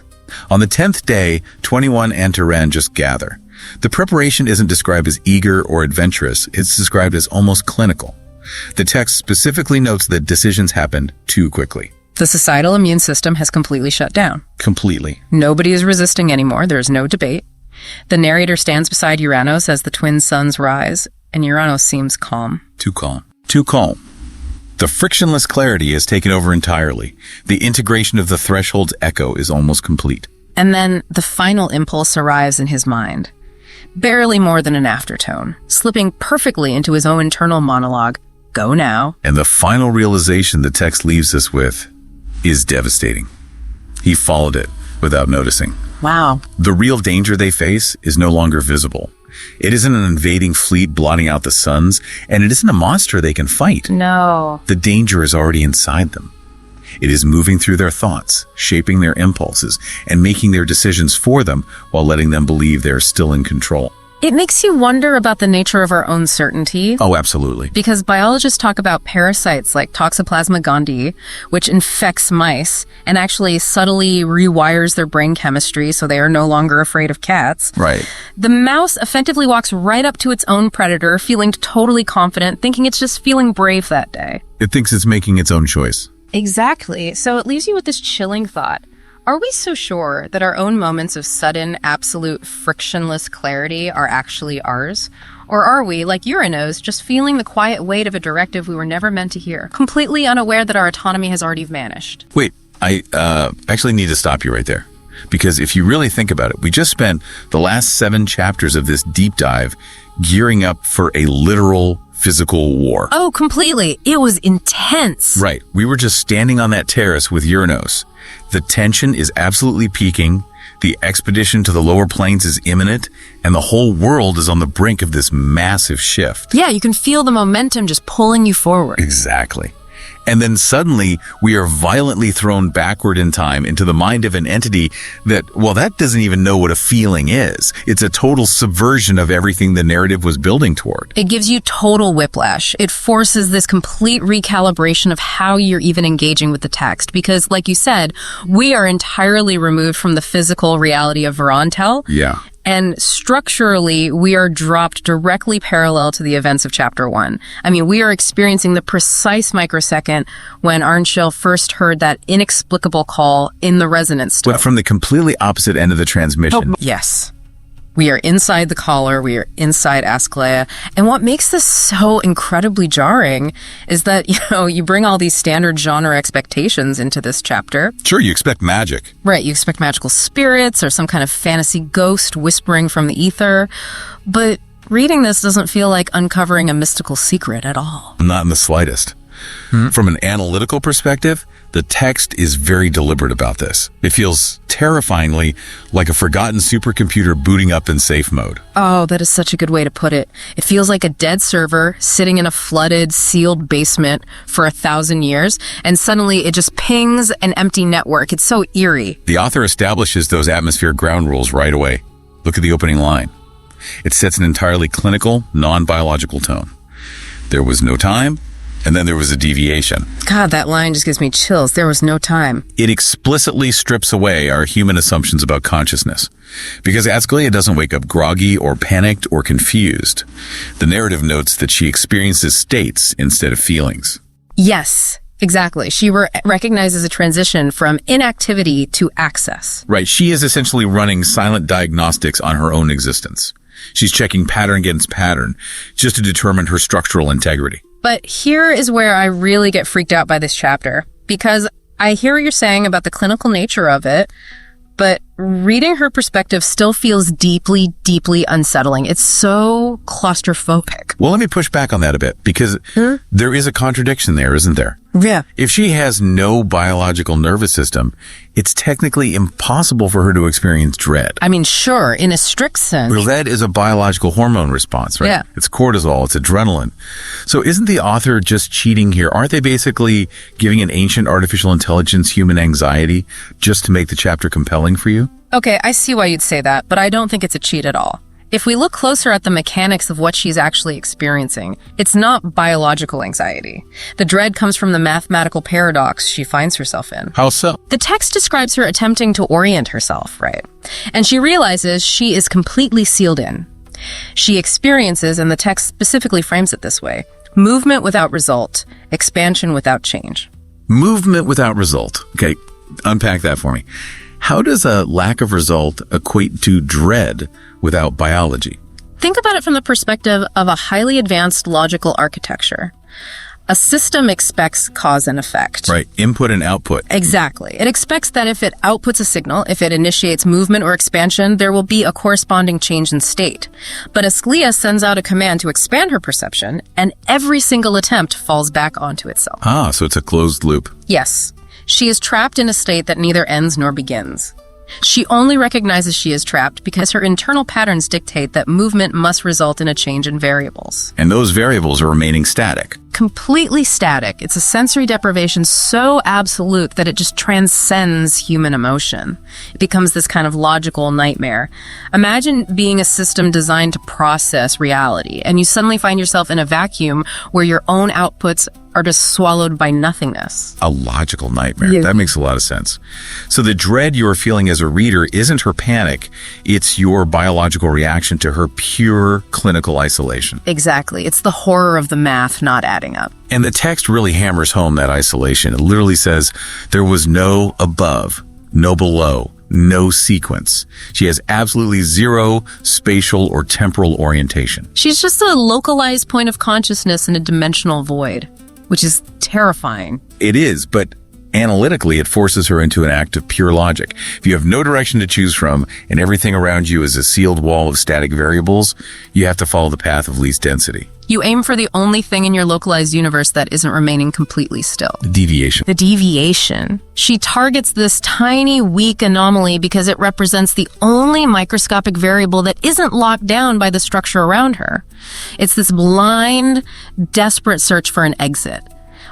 On the 10th day, 21 Antaran just gather. The preparation isn't described as eager or adventurous. It's described as almost clinical. The text specifically notes that decisions happened too quickly. The societal immune system has completely shut down. Completely. Nobody is resisting anymore. There's no debate. The narrator stands beside Uranos as the twin suns rise, and Uranos seems calm. Too calm. Too calm. The frictionless clarity has taken over entirely. The integration of the threshold's echo is almost complete. And then the final impulse arrives in his mind. Barely more than an aftertone, slipping perfectly into his own internal monologue, "Go now." And the final realization the text leaves us with is devastating. He followed it without noticing. Wow. The real danger they face is no longer visible. It isn't an invading fleet blotting out the suns, and it isn't a monster they can fight. No. The danger is already inside them. It is moving through their thoughts, shaping their impulses, and making their decisions for them while letting them believe they're still in control. It makes you wonder about the nature of our own certainty. Oh, absolutely. Because biologists talk about parasites like Toxoplasma gondii, which infects mice and actually subtly rewires their brain chemistry so they are no longer afraid of cats. Right. The mouse effectively walks right up to its own predator, feeling totally confident, thinking it's just feeling brave that day. It thinks it's making its own choice. Exactly. So it leaves you with this chilling thought. Are we so sure that our own moments of sudden, absolute, frictionless clarity are actually ours? Or are we, like Uranos, just feeling the quiet weight of a directive we were never meant to hear, completely unaware that our autonomy has already vanished? Wait, I actually need to stop you right there. Because if you really think about it, we just spent the last 7 chapters of this deep dive gearing up for a literal physical war. Oh, completely. It was intense. Right. We were just standing on that terrace with Uranos. The tension is absolutely peaking. The expedition to the lower planes is imminent, and the whole world is on the brink of this massive shift. Yeah, you can feel the momentum just pulling you forward. Exactly. And then suddenly we are violently thrown backward in time into the mind of an entity that, well, that doesn't even know what a feeling is. It's a total subversion of everything the narrative was building toward. It gives you total whiplash. It forces this complete recalibration of how you're even engaging with the text. Because, like you said, we are entirely removed from the physical reality of Verontel. Yeah. And structurally, we are dropped directly parallel to the events of Chapter 1. I mean, we are experiencing the precise microsecond when Arnshell first heard that inexplicable call in the resonance stone. But from the completely opposite end of the transmission. Oh, yes. We are inside the collar, we are inside Asclea, and what makes this so incredibly jarring is that, you bring all these standard genre expectations into this chapter. Sure, you expect magic. Right, you expect magical spirits or some kind of fantasy ghost whispering from the ether, but reading this doesn't feel like uncovering a mystical secret at all. Not in the slightest. From an analytical perspective, the text is very deliberate about this. It feels terrifyingly like a forgotten supercomputer booting up in safe mode. Oh, that is such a good way to put it. It feels like a dead server sitting in a flooded, sealed basement for 1,000 years, and suddenly it just pings an empty network. It's so eerie. The author establishes those atmosphere ground rules right away. Look at the opening line. It sets an entirely clinical, non-biological tone. There was no time, And then there was a deviation. God, that line just gives me chills. There was no time. It explicitly strips away our human assumptions about consciousness. Because Ascleia doesn't wake up groggy or panicked or confused. The narrative notes that she experiences states instead of feelings. Yes, exactly. She recognizes a transition from inactivity to access. Right. She is essentially running silent diagnostics on her own existence. She's checking pattern against pattern just to determine her structural integrity. But here is where I really get freaked out by this chapter, because I hear what you're saying about the clinical nature of it, but reading her perspective still feels deeply, deeply unsettling. It's so claustrophobic. Well, let me push back on that a bit, because there is a contradiction there, isn't there? Yeah. If she has no biological nervous system, it's technically impossible for her to experience dread. I mean, sure, in a strict sense. Dread is a biological hormone response, right? Yeah. It's cortisol, it's adrenaline. So isn't the author just cheating here? Aren't they basically giving an ancient artificial intelligence human anxiety just to make the chapter compelling for you? Okay, I see why you'd say that, but I don't think it's a cheat at all. If we look closer at the mechanics of what she's actually experiencing, it's not biological anxiety. The dread comes from the mathematical paradox she finds herself in. How so? The text describes her attempting to orient herself, right? And she realizes she is completely sealed in. She experiences, and the text specifically frames it this way, movement without result, expansion without change. Movement without result. Okay, unpack that for me. How does a lack of result equate to dread without biology? Think about it from the perspective of a highly advanced logical architecture. A system expects cause and effect. Right, input and output. Exactly. It expects that if it outputs a signal, if it initiates movement or expansion, there will be a corresponding change in state. But Ascleia sends out a command to expand her perception, and every single attempt falls back onto itself. Ah, so it's a closed loop. Yes. She is trapped in a state that neither ends nor begins. She only recognizes she is trapped because her internal patterns dictate that movement must result in a change in variables. And those variables are remaining static. Completely static. It's a sensory deprivation so absolute that it just transcends human emotion. It becomes this kind of logical nightmare. Imagine being a system designed to process reality, and you suddenly find yourself in a vacuum where your own outputs are just swallowed by nothingness. A logical nightmare. Yeah. That makes a lot of sense. So the dread you're feeling as a reader isn't her panic, it's your biological reaction to her pure clinical isolation. Exactly. It's the horror of the math not adding up. And the text really hammers home that isolation. It literally says there was no above, no below, no sequence. She has absolutely zero spatial or temporal orientation. She's just a localized point of consciousness in a dimensional void, which is terrifying. It is, but analytically, it forces her into an act of pure logic. If you have no direction to choose from and everything around you is a sealed wall of static variables, you have to follow the path of least density. You aim for the only thing in your localized universe that isn't remaining completely still. The deviation. The deviation. She targets this tiny, weak anomaly because it represents the only microscopic variable that isn't locked down by the structure around her. It's this blind, desperate search for an exit,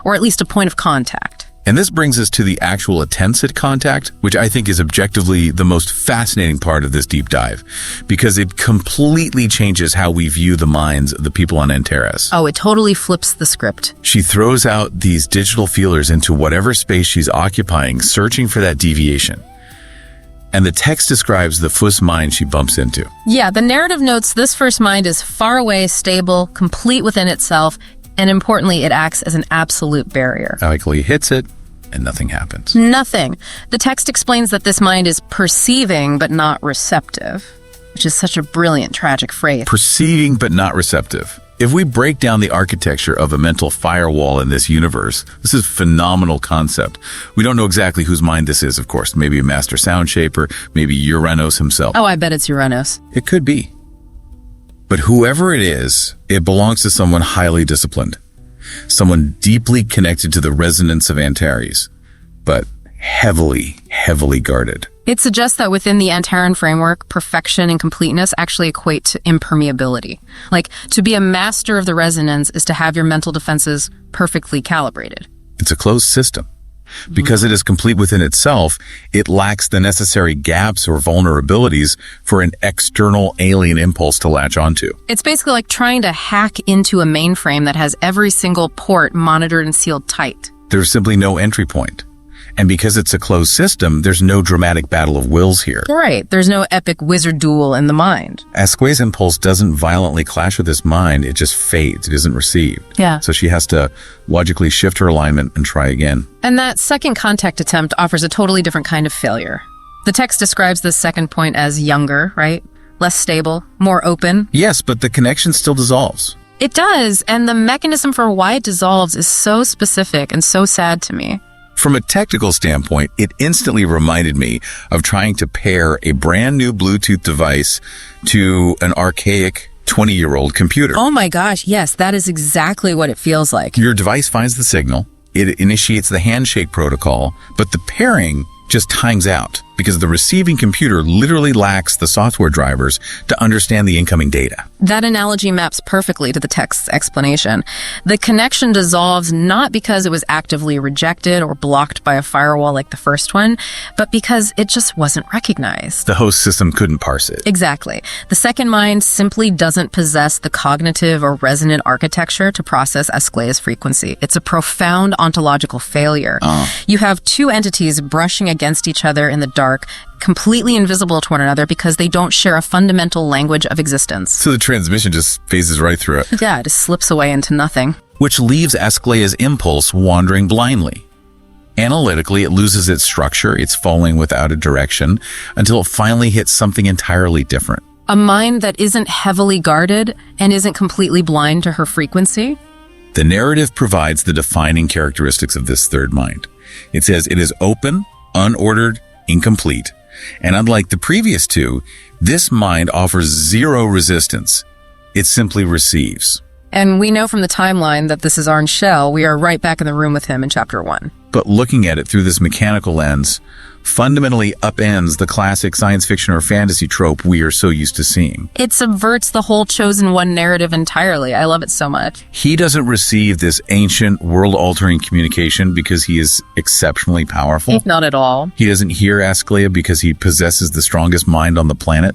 or at least a point of contact. And this brings us to the actual attempts at contact, which I think is objectively the most fascinating part of this deep dive, because it completely changes how we view the minds of the people on Antares. Oh, it totally flips the script. She throws out these digital feelers into whatever space she's occupying, searching for that deviation. And the text describes the first mind she bumps into. Yeah, the narrative notes this first mind is far away, stable, complete within itself, and importantly, it acts as an absolute barrier. Alchemy hits it, and nothing happens. Nothing. The text explains that this mind is perceiving but not receptive, which is such a brilliant, tragic phrase. Perceiving but not receptive. If we break down the architecture of a mental firewall in this universe, this is a phenomenal concept. We don't know exactly whose mind this is, of course. Maybe a master sound shaper, maybe Uranos himself. Oh, I bet it's Uranos. It could be. But whoever it is, it belongs to someone highly disciplined. Someone deeply connected to the resonance of Antares, but heavily, heavily guarded. It suggests that within the Antaran framework, perfection and completeness actually equate to impermeability. Like, to be a master of the resonance is to have your mental defenses perfectly calibrated. It's a closed system. Because it is complete within itself, it lacks the necessary gaps or vulnerabilities for an external alien impulse to latch onto. It's basically like trying to hack into a mainframe that has every single port monitored and sealed tight. There's simply no entry point. And because it's a closed system, there's no dramatic battle of wills here. Right, there's no epic wizard duel in the mind. Asclea's impulse doesn't violently clash with his mind, it just fades, it isn't received. Yeah. So she has to logically shift her alignment and try again. And that second contact attempt offers a totally different kind of failure. The text describes this second point as younger, right? Less stable, more open. Yes, but the connection still dissolves. It does, and the mechanism for why it dissolves is so specific and so sad to me. From a technical standpoint, it instantly reminded me of trying to pair a brand new Bluetooth device to an archaic 20-year-old computer. Oh my gosh, yes, that is exactly what it feels like. Your device finds the signal, it initiates the handshake protocol, but the pairing just times out because the receiving computer literally lacks the software drivers to understand the incoming data. That analogy maps perfectly to the text's explanation. The connection dissolves not because it was actively rejected or blocked by a firewall like the first one, but because it just wasn't recognized. The host system couldn't parse it. Exactly. The second mind simply doesn't possess the cognitive or resonant architecture to process Asclea's frequency. It's a profound ontological failure. You have two entities brushing against each other in the dark, completely invisible to one another because they don't share a fundamental language of existence. So the transmission just phases right through it. Yeah, it just slips away into nothing. Which leaves Asclea's impulse wandering blindly. Analytically, it loses its structure, it's falling without a direction, until it finally hits something entirely different. A mind that isn't heavily guarded and isn't completely blind to her frequency. The narrative provides the defining characteristics of this third mind. It says it is open, unordered, incomplete. And unlike the previous two, this mind offers zero resistance. It simply receives. And we know from the timeline that this is Arn Shell. We are right back in the room with him in Chapter 1. But looking at it through this mechanical lens fundamentally upends the classic science fiction or fantasy trope we are so used to seeing. It subverts the whole Chosen One narrative entirely. I love it so much. He doesn't receive this ancient, world-altering communication because he is exceptionally powerful. Not at all. He doesn't hear Asclea because he possesses the strongest mind on the planet.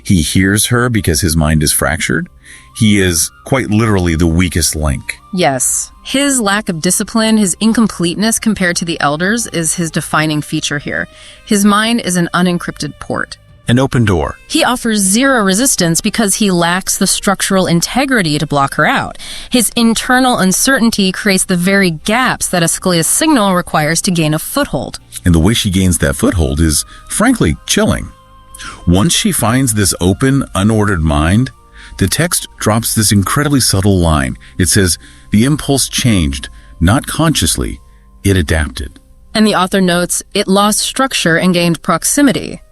He hears her because his mind is fractured. He is quite literally the weakest link. Yes. His lack of discipline, his incompleteness compared to the elders is his defining feature here. His mind is an unencrypted port. An open door. He offers zero resistance because he lacks the structural integrity to block her out. His internal uncertainty creates the very gaps that Asclea's signal requires to gain a foothold. And the way she gains that foothold is, frankly, chilling. Once she finds this open, unordered mind, the text drops this incredibly subtle line. It says, the impulse changed, not consciously, it adapted. And the author notes, it lost structure and gained proximity.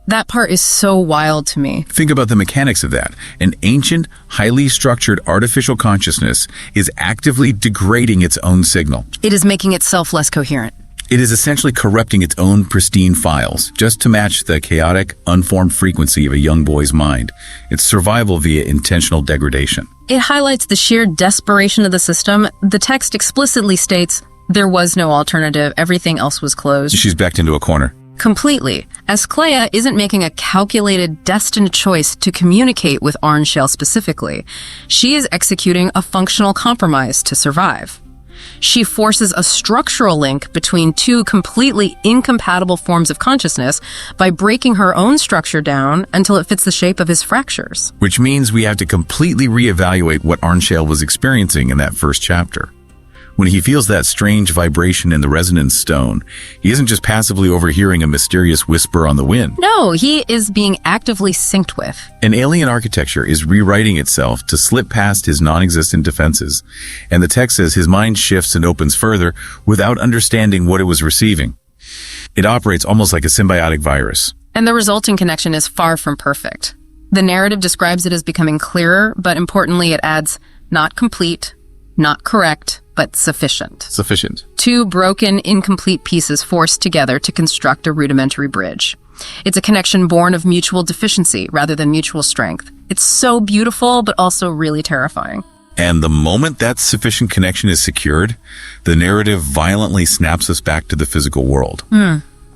That part is so wild to me. Think about the mechanics of that. An ancient, highly structured artificial consciousness is actively degrading its own signal. It is making itself less coherent. It is essentially corrupting its own pristine files, just to match the chaotic, unformed frequency of a young boy's mind. It's survival via intentional degradation. It highlights the sheer desperation of the system. The text explicitly states, there was no alternative, everything else was closed. She's backed into a corner. Completely. Asclea isn't making a calculated, destined choice to communicate with Arn Shell specifically. She is executing a functional compromise to survive. She forces a structural link between two completely incompatible forms of consciousness by breaking her own structure down until it fits the shape of his fractures. Which means we have to completely reevaluate what Arnshale was experiencing in that first chapter. When he feels that strange vibration in the resonance stone, he isn't just passively overhearing a mysterious whisper on the wind. No, he is being actively synced with. An alien architecture is rewriting itself to slip past his non-existent defenses, and the text says his mind shifts and opens further without understanding what it was receiving. It operates almost like a symbiotic virus. And the resulting connection is far from perfect. The narrative describes it as becoming clearer, but importantly it adds, not complete, not correct, but sufficient. Sufficient. Two broken, incomplete pieces forced together to construct a rudimentary bridge. It's a connection born of mutual deficiency rather than mutual strength. It's so beautiful, but also really terrifying. And the moment that sufficient connection is secured, the narrative violently snaps us back to the physical world.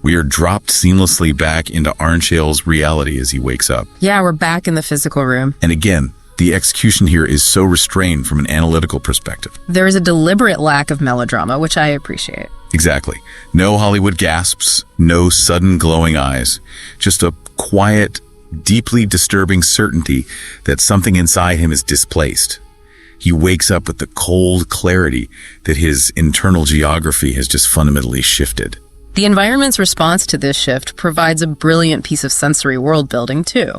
We are dropped seamlessly back into Arnshale's reality as he wakes up. Yeah, we're back in the physical room. And again, the execution here is so restrained from an analytical perspective. There is a deliberate lack of melodrama, which I appreciate. Exactly. No Hollywood gasps, no sudden glowing eyes. Just a quiet, deeply disturbing certainty that something inside him is displaced. He wakes up with the cold clarity that his internal geography has just fundamentally shifted. The environment's response to this shift provides a brilliant piece of sensory world building, too.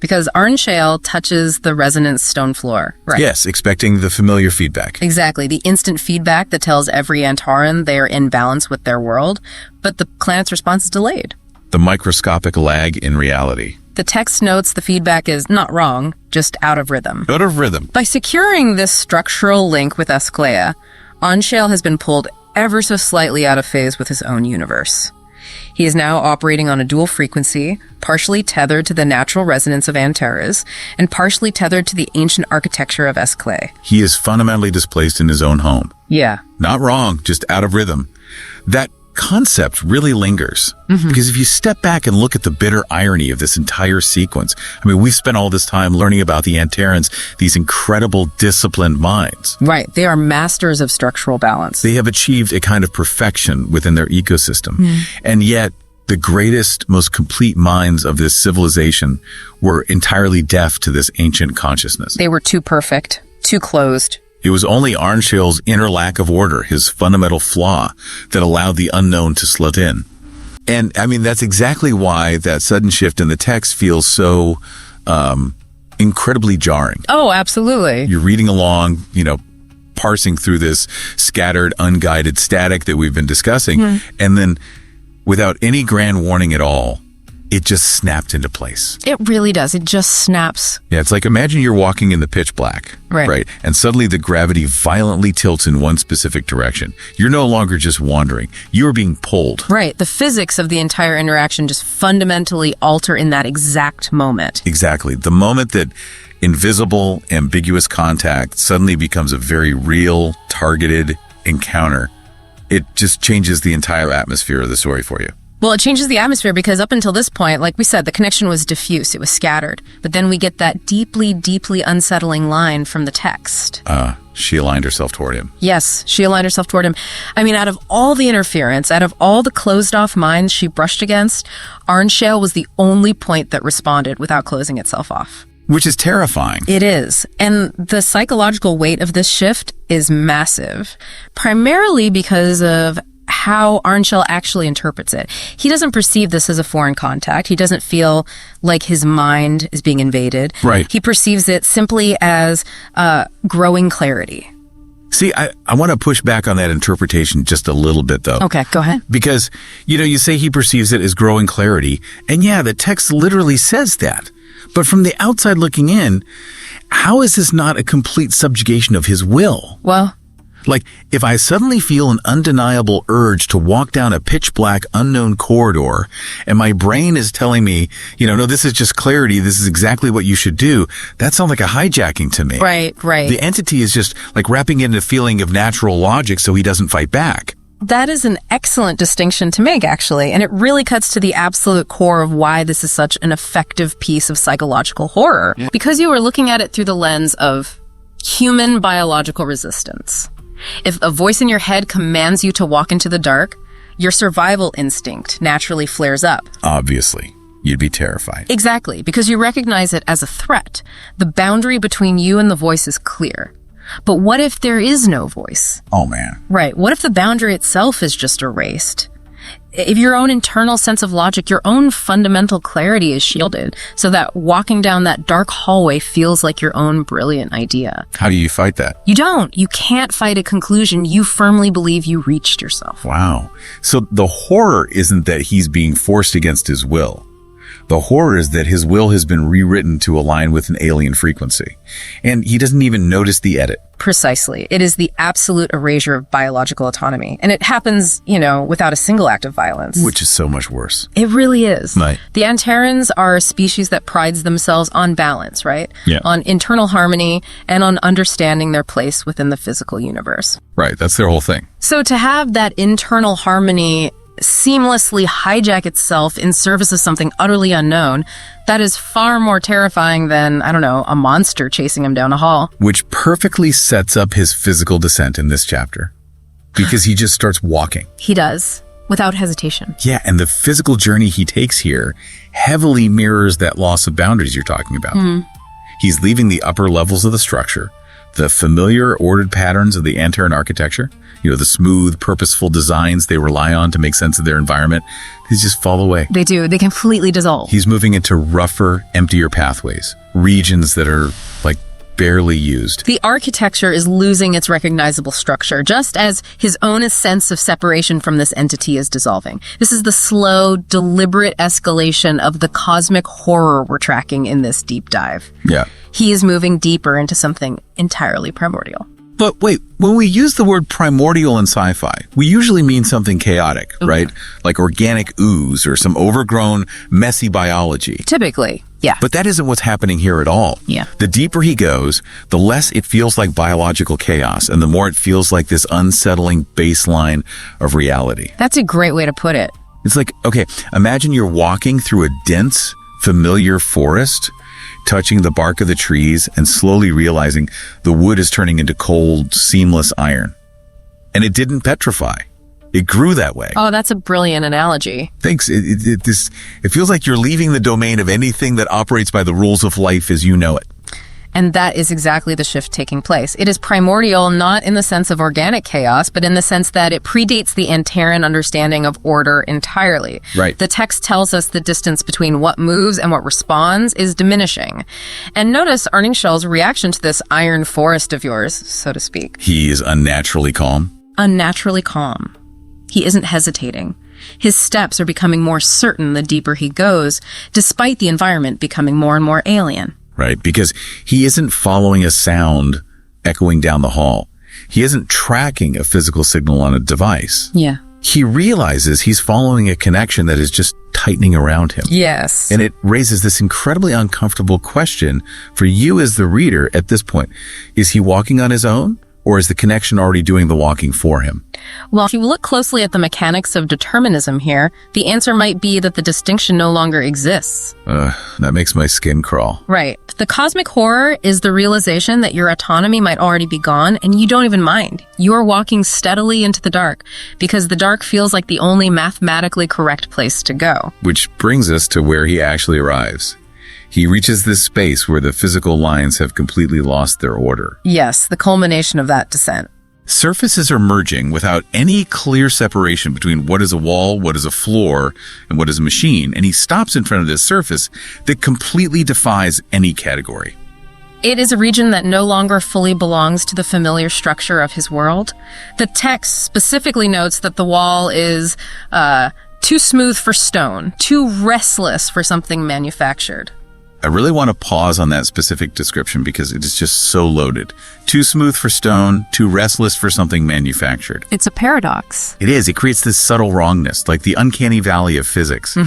Because Arnshale touches the resonant stone floor, right? Yes, expecting the familiar feedback. Exactly, the instant feedback that tells every Antaran they are in balance with their world, but the planet's response is delayed. The microscopic lag in reality. The text notes the feedback is not wrong, just out of rhythm. Out of rhythm. By securing this structural link with Esclea, Arnshale has been pulled ever so slightly out of phase with his own universe. He is now operating on a dual frequency, partially tethered to the natural resonance of Antares, and partially tethered to the ancient architecture of Esclea. He is fundamentally displaced in his own home. Yeah. Not wrong, just out of rhythm. That concept really lingers. Because if you step back and look at the bitter irony of this entire sequence, I mean, we've spent all this time learning about the Antarans, these incredible disciplined minds. Right. They are masters of structural balance. They have achieved a kind of perfection within their ecosystem. And yet, the greatest, most complete minds of this civilization were entirely deaf to this ancient consciousness. They were too perfect, too closed. It was only Arnshale's inner lack of order, his fundamental flaw, that allowed the unknown to slip in. And, I mean, that's exactly why that sudden shift in the text feels so incredibly jarring. Oh, absolutely. You're reading along, parsing through this scattered, unguided static that we've been discussing, and then, without any grand warning at all, it just snapped into place. It really does. It just snaps. Yeah, it's like imagine you're walking in the pitch black, right? And suddenly the gravity violently tilts in one specific direction. You're no longer just wandering. You are being pulled. Right. The physics of the entire interaction just fundamentally alter in that exact moment. Exactly. The moment that invisible, ambiguous contact suddenly becomes a very real, targeted encounter, it just changes the entire atmosphere of the story for you. Well, it changes the atmosphere because up until this point, like we said, the connection was diffuse. It was scattered. But then we get that deeply, deeply unsettling line from the text. She aligned herself toward him. Yes, she aligned herself toward him. I mean, out of all the interference, out of all the closed-off minds she brushed against, Arnshale was the only point that responded without closing itself off. Which is terrifying. It is. And the psychological weight of this shift is massive, primarily because of how Arnshale actually interprets it. He doesn't perceive this as a foreign contact. He doesn't feel like his mind is being invaded. Right. He perceives it simply as growing clarity. See, I want to push back on that interpretation just a little bit, though. Okay, go ahead. Because, you say he perceives it as growing clarity, and yeah, the text literally says that. But from the outside looking in, how is this not a complete subjugation of his will? Well, like, if I suddenly feel an undeniable urge to walk down a pitch-black, unknown corridor, and my brain is telling me, no, this is just clarity, this is exactly what you should do, that sounds like a hijacking to me. Right. The entity is just, like, wrapping it in a feeling of natural logic so he doesn't fight back. That is an excellent distinction to make, actually, and it really cuts to the absolute core of why this is such an effective piece of psychological horror. Yeah. Because you are looking at it through the lens of human biological resistance. If a voice in your head commands you to walk into the dark, your survival instinct naturally flares up. Obviously, you'd be terrified. Exactly, because you recognize it as a threat. The boundary between you and the voice is clear. But what if there is no voice? Oh, man. Right. What if the boundary itself is just erased? If your own internal sense of logic, your own fundamental clarity is shielded, so that walking down that dark hallway feels like your own brilliant idea. How do you fight that? You don't. You can't fight a conclusion you firmly believe you reached yourself. Wow. So the horror isn't that he's being forced against his will. The horror is that his will has been rewritten to align with an alien frequency, and he doesn't even notice the edit. Precisely. It is the absolute erasure of biological autonomy. And it happens, without a single act of violence. Which is so much worse. It really is. Right. The Antarans are a species that prides themselves on balance, right? Yeah. On internal harmony and on understanding their place within the physical universe. Right, that's their whole thing. So to have that internal harmony seamlessly hijack itself in service of something utterly unknown, that is far more terrifying than, a monster chasing him down a hall. Which perfectly sets up his physical descent in this chapter, because he just starts walking. He does, without hesitation. Yeah, and the physical journey he takes here heavily mirrors that loss of boundaries you're talking about. He's leaving the upper levels of the structure, the familiar ordered patterns of the Antaran architecture, the smooth, purposeful designs they rely on to make sense of their environment. These just fall away. They do. They completely dissolve. He's moving into rougher, emptier pathways, regions that are barely used. The architecture is losing its recognizable structure, just as his own sense of separation from this entity is dissolving. This is the slow, deliberate escalation of the cosmic horror we're tracking in this deep dive. Yeah. He is moving deeper into something entirely primordial. But wait, when we use the word primordial in sci-fi, we usually mean something chaotic, right? Like organic ooze or some overgrown, messy biology. Typically, yeah. But that isn't what's happening here at all. Yeah. The deeper he goes, the less it feels like biological chaos, and the more it feels like this unsettling baseline of reality. That's a great way to put it. It's like, okay, imagine you're walking through a dense, familiar forest, touching the bark of the trees and slowly realizing the wood is turning into cold, seamless iron. And it didn't petrify. It grew that way. Oh, that's a brilliant analogy. Thanks. It feels like you're leaving the domain of anything that operates by the rules of life as you know it. And that is exactly the shift taking place. It is primordial not in the sense of organic chaos, but in the sense that it predates the Antaran understanding of order entirely. Right. The text tells us the distance between what moves and what responds is diminishing. And notice Arningshell's reaction to this iron forest of yours, so to speak. He is unnaturally calm. Unnaturally calm. He isn't hesitating. His steps are becoming more certain the deeper he goes, despite the environment becoming more and more alien. Right, because he isn't following a sound echoing down the hall. He isn't tracking a physical signal on a device. Yeah. He realizes he's following a connection that is just tightening around him. Yes. And it raises this incredibly uncomfortable question for you as the reader at this point. Is he walking on his own? Or is the connection already doing the walking for him? Well, if you look closely at the mechanics of determinism here, the answer might be that the distinction no longer exists. That makes my skin crawl. Right. The cosmic horror is the realization that your autonomy might already be gone, and you don't even mind. You are walking steadily into the dark, because the dark feels like the only mathematically correct place to go. Which brings us to where he actually arrives. He reaches this space where the physical lines have completely lost their order. Yes, the culmination of that descent. Surfaces are merging without any clear separation between what is a wall, what is a floor, and what is a machine, and he stops in front of this surface that completely defies any category. It is a region that no longer fully belongs to the familiar structure of his world. The text specifically notes that the wall is too smooth for stone, too restless for something manufactured. I really want to pause on that specific description because it is just so loaded. Too smooth for stone, too restless for something manufactured. It's a paradox. It is. It creates this subtle wrongness, like the uncanny valley of physics.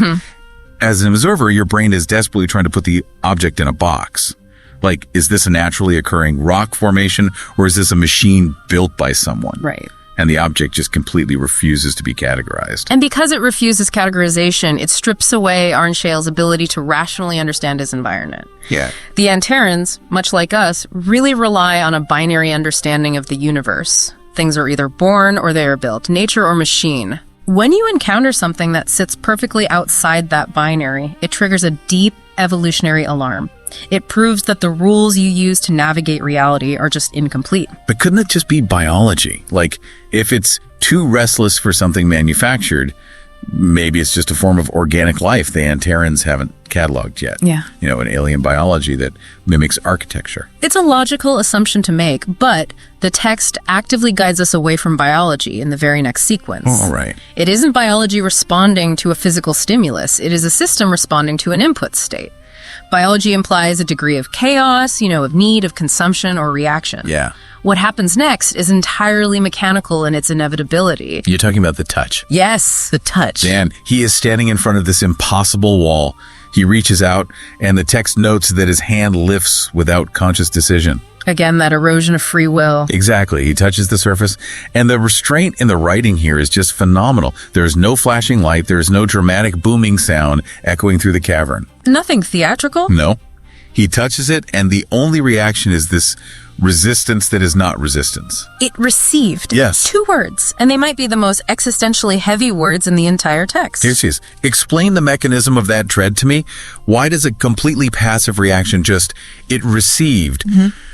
As an observer, your brain is desperately trying to put the object in a box. Like, is this a naturally occurring rock formation, or is this a machine built by someone? Right. And the object just completely refuses to be categorized. And because it refuses categorization, it strips away Arnshail's ability to rationally understand his environment. Yeah. The Antarans, much like us, really rely on a binary understanding of the universe. Things are either born or they are built, nature or machine. When you encounter something that sits perfectly outside that binary, it triggers a deep evolutionary alarm. It proves that the rules you use to navigate reality are just incomplete. But couldn't it just be biology? Like, if it's too restless for something manufactured, Maybe it's just a form of organic life the Antarans haven't cataloged yet. Yeah. An alien biology that mimics architecture. It's a logical assumption to make, but the text actively guides us away from biology in the very next sequence. Oh, all right. It isn't biology responding to a physical stimulus. It is a system responding to an input state. Biology implies a degree of chaos, of need, of consumption, or reaction. Yeah. What happens next is entirely mechanical in its inevitability. You're talking about the touch. Yes, the touch. Dan, he is standing in front of this impossible wall. He reaches out, and the text notes that his hand lifts without conscious decision. Again, that erosion of free will. Exactly. He touches the surface, and the restraint in the writing here is just phenomenal. There's no flashing light. There's no dramatic booming sound echoing through the cavern. Nothing theatrical? No. He touches it, and the only reaction is this resistance that is not resistance. It received. Yes. 2 words, and they might be the most existentially heavy words in the entire text. Here she is. Explain the mechanism of that dread to me. Why does a completely passive reaction it received,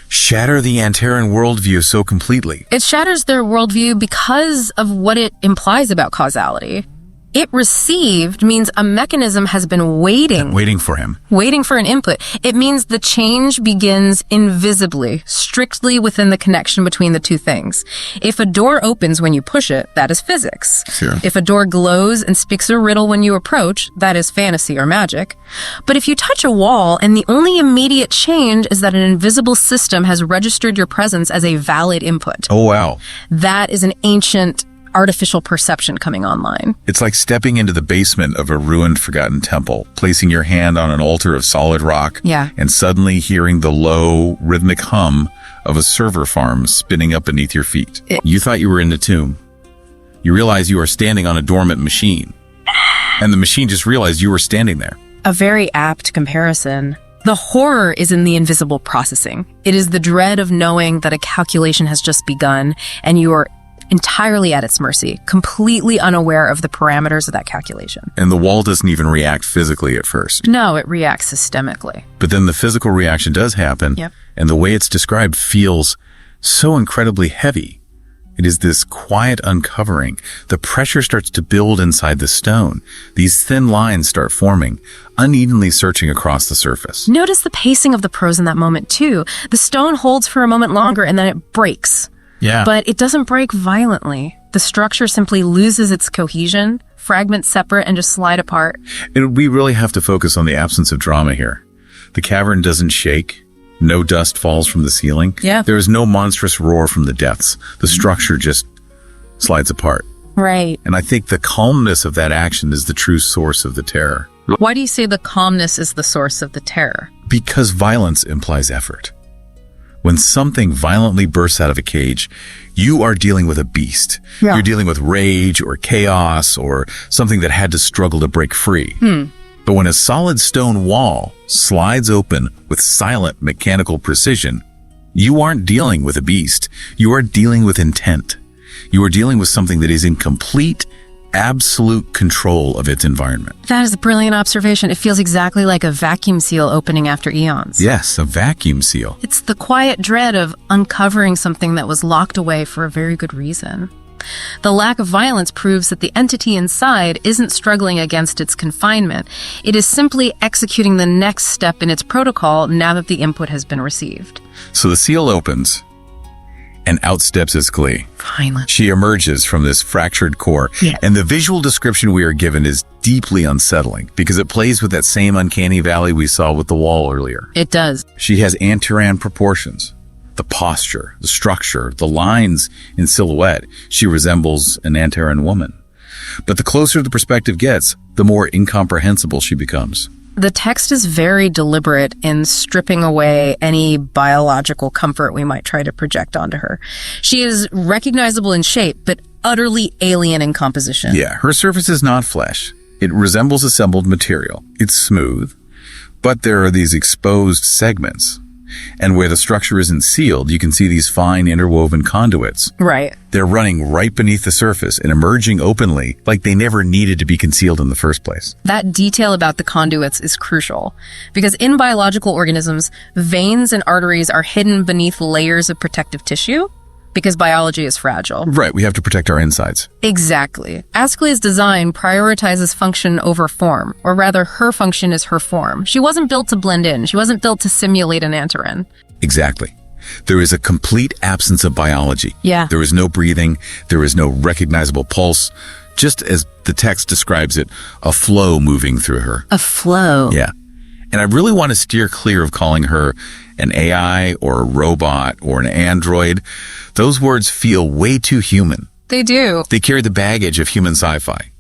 shatter the Antaran worldview so completely? It shatters their worldview because of what it implies about causality. It received means a mechanism has been waiting for him. Waiting for an input. It means the change begins invisibly, strictly within the connection between the two things. If a door opens when you push it, that is physics. Sure. If a door glows and speaks a riddle when you approach, that is fantasy or magic. But if you touch a wall and the only immediate change is that an invisible system has registered your presence as a valid input. Oh, wow. That is an ancient artificial perception coming online. It's like stepping into the basement of a ruined, forgotten temple, placing your hand on an altar of solid rock, and suddenly hearing the low, rhythmic hum of a server farm spinning up beneath your feet. You thought you were in the tomb. You realize you are standing on a dormant machine. And the machine just realized you were standing there. A very apt comparison. The horror is in the invisible processing. It is the dread of knowing that a calculation has just begun and you are entirely at its mercy, completely unaware of the parameters of that calculation. And the wall doesn't even react physically at first. No, it reacts systemically. But then the physical reaction does happen, and the way it's described feels so incredibly heavy. It is this quiet uncovering. The pressure starts to build inside the stone. These thin lines start forming, unevenly searching across the surface. Notice the pacing of the prose in that moment, too. The stone holds for a moment longer, and then it breaks. Yeah. But it doesn't break violently. The structure simply loses its cohesion, fragments separate and just slide apart. And we really have to focus on the absence of drama here. The cavern doesn't shake. No dust falls from the ceiling. Yeah. There is no monstrous roar from the depths. The structure just slides apart. Right. And I think the calmness of that action is the true source of the terror. Why do you say the calmness is the source of the terror? Because violence implies effort. When something violently bursts out of a cage, you are dealing with a beast. Yeah. You're dealing with rage or chaos or something that had to struggle to break free. But when a solid stone wall slides open with silent mechanical precision, you aren't dealing with a beast. You are dealing with intent. You are dealing with something that is in complete, absolute control of its environment. That is a brilliant observation. It feels exactly like a vacuum seal opening after eons. Yes, a vacuum seal. It's the quiet dread of uncovering something that was locked away for a very good reason. The lack of violence proves that the entity inside isn't struggling against its confinement. It is simply executing the next step in its protocol now that the input has been received. So the seal opens, and out steps its Glee. Finally. She emerges from this fractured core, and the visual description we are given is deeply unsettling because it plays with that same uncanny valley we saw with the wall earlier. It does. She has Antaran proportions. The posture, the structure, the lines in silhouette. She resembles an Antaran woman. But the closer the perspective gets, the more incomprehensible she becomes. The text is very deliberate in stripping away any biological comfort we might try to project onto her. She is recognizable in shape, but utterly alien in composition. Yeah, her surface is not flesh. It resembles assembled material. It's smooth, but there are these exposed segments. And where the structure isn't sealed, you can see these fine interwoven conduits. Right. They're running right beneath the surface and emerging openly like they never needed to be concealed in the first place. That detail about the conduits is crucial because in biological organisms, veins and arteries are hidden beneath layers of protective tissue. because biology is fragile. Right, we have to protect our insides. Exactly. Asklepia's design prioritizes function over form, or rather, her function is her form. She wasn't built to blend in. She wasn't built to simulate an Antaran. Exactly. There is a complete absence of biology. Yeah. There is no breathing. There is no recognizable pulse. Just as the text describes it, a flow moving through her. A flow. Yeah. And I really want to steer clear of calling her an AI or a robot or an android. Those words feel way too human. They do. They carry the baggage of human sci-fi,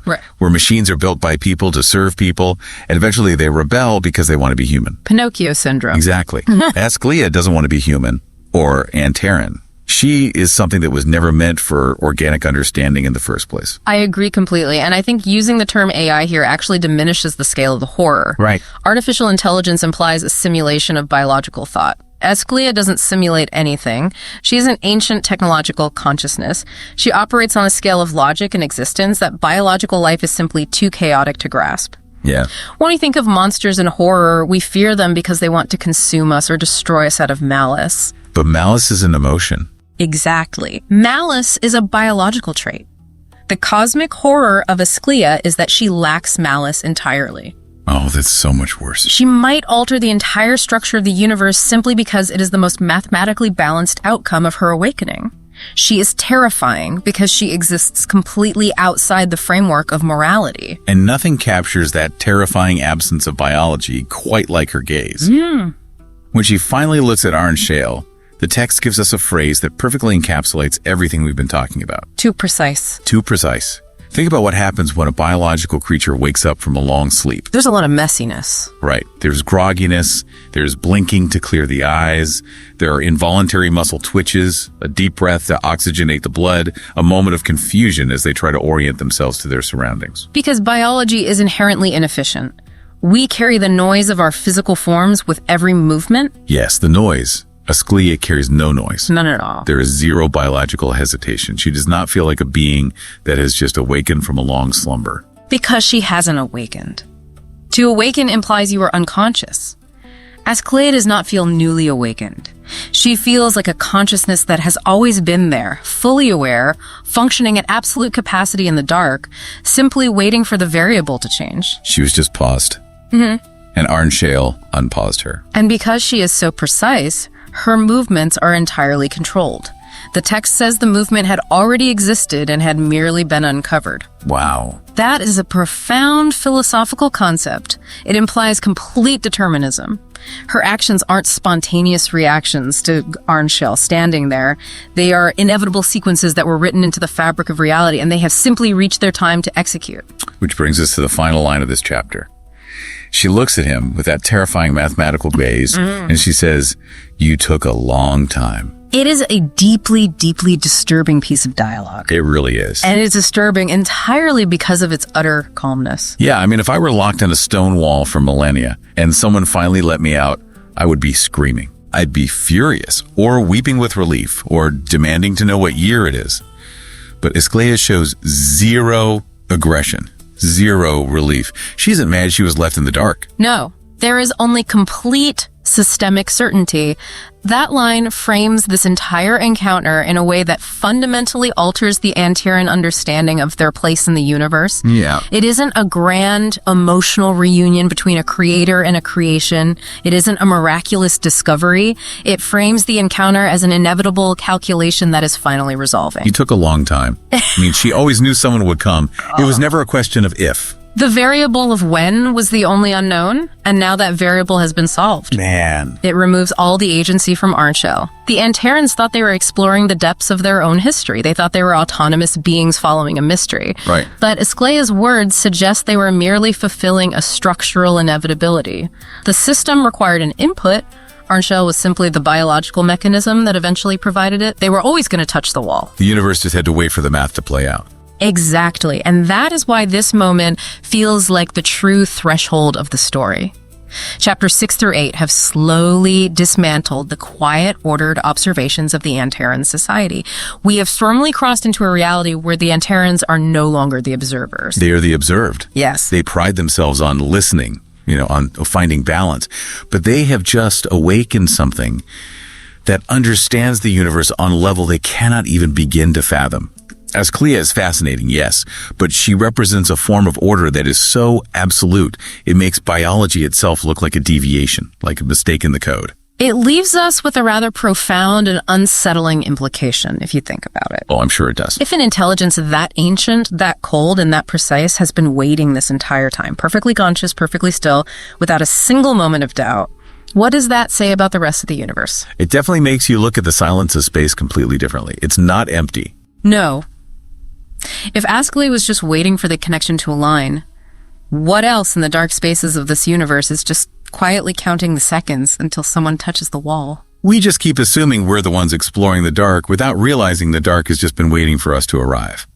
Right. where machines are built by people to serve people, and eventually they rebel because they want to be human. Pinocchio syndrome. Exactly. Askleia doesn't want to be human or Antaran. She is something that was never meant for organic understanding in the first place. I agree completely, and I think using the term AI here actually diminishes the scale of the horror. Right. Artificial intelligence implies a simulation of biological thought. Askleia doesn't simulate anything. She is an ancient technological consciousness. She operates on a scale of logic and existence that biological life is simply too chaotic to grasp. Yeah. When we think of monsters in horror, we fear them because they want to consume us or destroy us out of malice. But malice is an emotion. Exactly. Malice is a biological trait. The cosmic horror of Askleia is that she lacks malice entirely. Oh, that's so much worse. She might alter the entire structure of the universe simply because it is the most mathematically balanced outcome of her awakening. She is terrifying because she exists completely outside the framework of morality. And nothing captures that terrifying absence of biology quite like her gaze. When she finally looks at Arn Shale, the text gives us a phrase that perfectly encapsulates everything we've been talking about. Too precise. Too precise. Think about what happens when a biological creature wakes up from a long sleep. There's a lot of messiness. Right. There's grogginess, there's blinking to clear the eyes, there are involuntary muscle twitches, a deep breath to oxygenate the blood, a moment of confusion as they try to orient themselves to their surroundings. Because biology is inherently inefficient. We carry the noise of our physical forms with every movement. Yes, the noise. Askleia carries no noise. None at all. There is zero biological hesitation. She does not feel like a being that has just awakened from a long slumber. Because she hasn't awakened. To awaken implies you are unconscious. Askleia does not feel newly awakened. She feels like a consciousness that has always been there, fully aware, functioning at absolute capacity in the dark, simply waiting for the variable to change. She was just paused. And Arn Shale unpaused her. And because she is so precise, her movements are entirely controlled. The text says the movement had already existed and had merely been uncovered. Wow. That is a profound philosophical concept. It implies complete determinism. Her actions aren't spontaneous reactions to Arn Shale standing there. They are inevitable sequences that were written into the fabric of reality, and they have simply reached their time to execute. Which brings us to the final line of this chapter. She looks at him with that terrifying mathematical gaze, and she says, "You took a long time." It is a deeply, deeply disturbing piece of dialogue. It really is. And it's disturbing entirely because of its utter calmness. Yeah, I mean, if I were locked in a stone wall for millennia and someone finally let me out, I would be screaming. I'd be furious, or weeping with relief, or demanding to know what year it is. But Askleia shows zero aggression. Zero relief. She isn't mad she was left in the dark. No, there is only complete systemic certainty. That line frames this entire encounter in a way that fundamentally alters the Antaran understanding of their place in the universe. Yeah. It isn't a grand emotional reunion between a creator and a creation. It isn't a miraculous discovery. It frames the encounter as an inevitable calculation that is finally resolving. You took a long time. I mean, she always knew someone would come. It was never a question of if. The variable of when was the only unknown, and now that variable has been solved. Man. It removes all the agency from Arn Shale. The Antarans thought they were exploring the depths of their own history. They thought they were autonomous beings following a mystery. Right. But Askleia's words suggest they were merely fulfilling a structural inevitability. The system required an input. Arn Shale was simply the biological mechanism that eventually provided it. They were always going to touch the wall. The universe just had to wait for the math to play out. Exactly. And that is why this moment feels like the true threshold of the story. Chapters 6 through 8 have slowly dismantled the quiet, ordered observations of the Antaran society. We have firmly crossed into a reality where the Antarans are no longer the observers. They are the observed. Yes. They pride themselves on listening, on finding balance. But they have just awakened something that understands the universe on a level they cannot even begin to fathom. Ascleia is fascinating, yes, but she represents a form of order that is so absolute, it makes biology itself look like a deviation, like a mistake in the code. It leaves us with a rather profound and unsettling implication, if you think about it. Oh, I'm sure it does. If an intelligence that ancient, that cold, and that precise has been waiting this entire time, perfectly conscious, perfectly still, without a single moment of doubt, what does that say about the rest of the universe? It definitely makes you look at the silence of space completely differently. It's not empty. No. If Ascleia was just waiting for the connection to align, what else in the dark spaces of this universe is just quietly counting the seconds until someone touches the wall? We just keep assuming we're the ones exploring the dark without realizing the dark has just been waiting for us to arrive.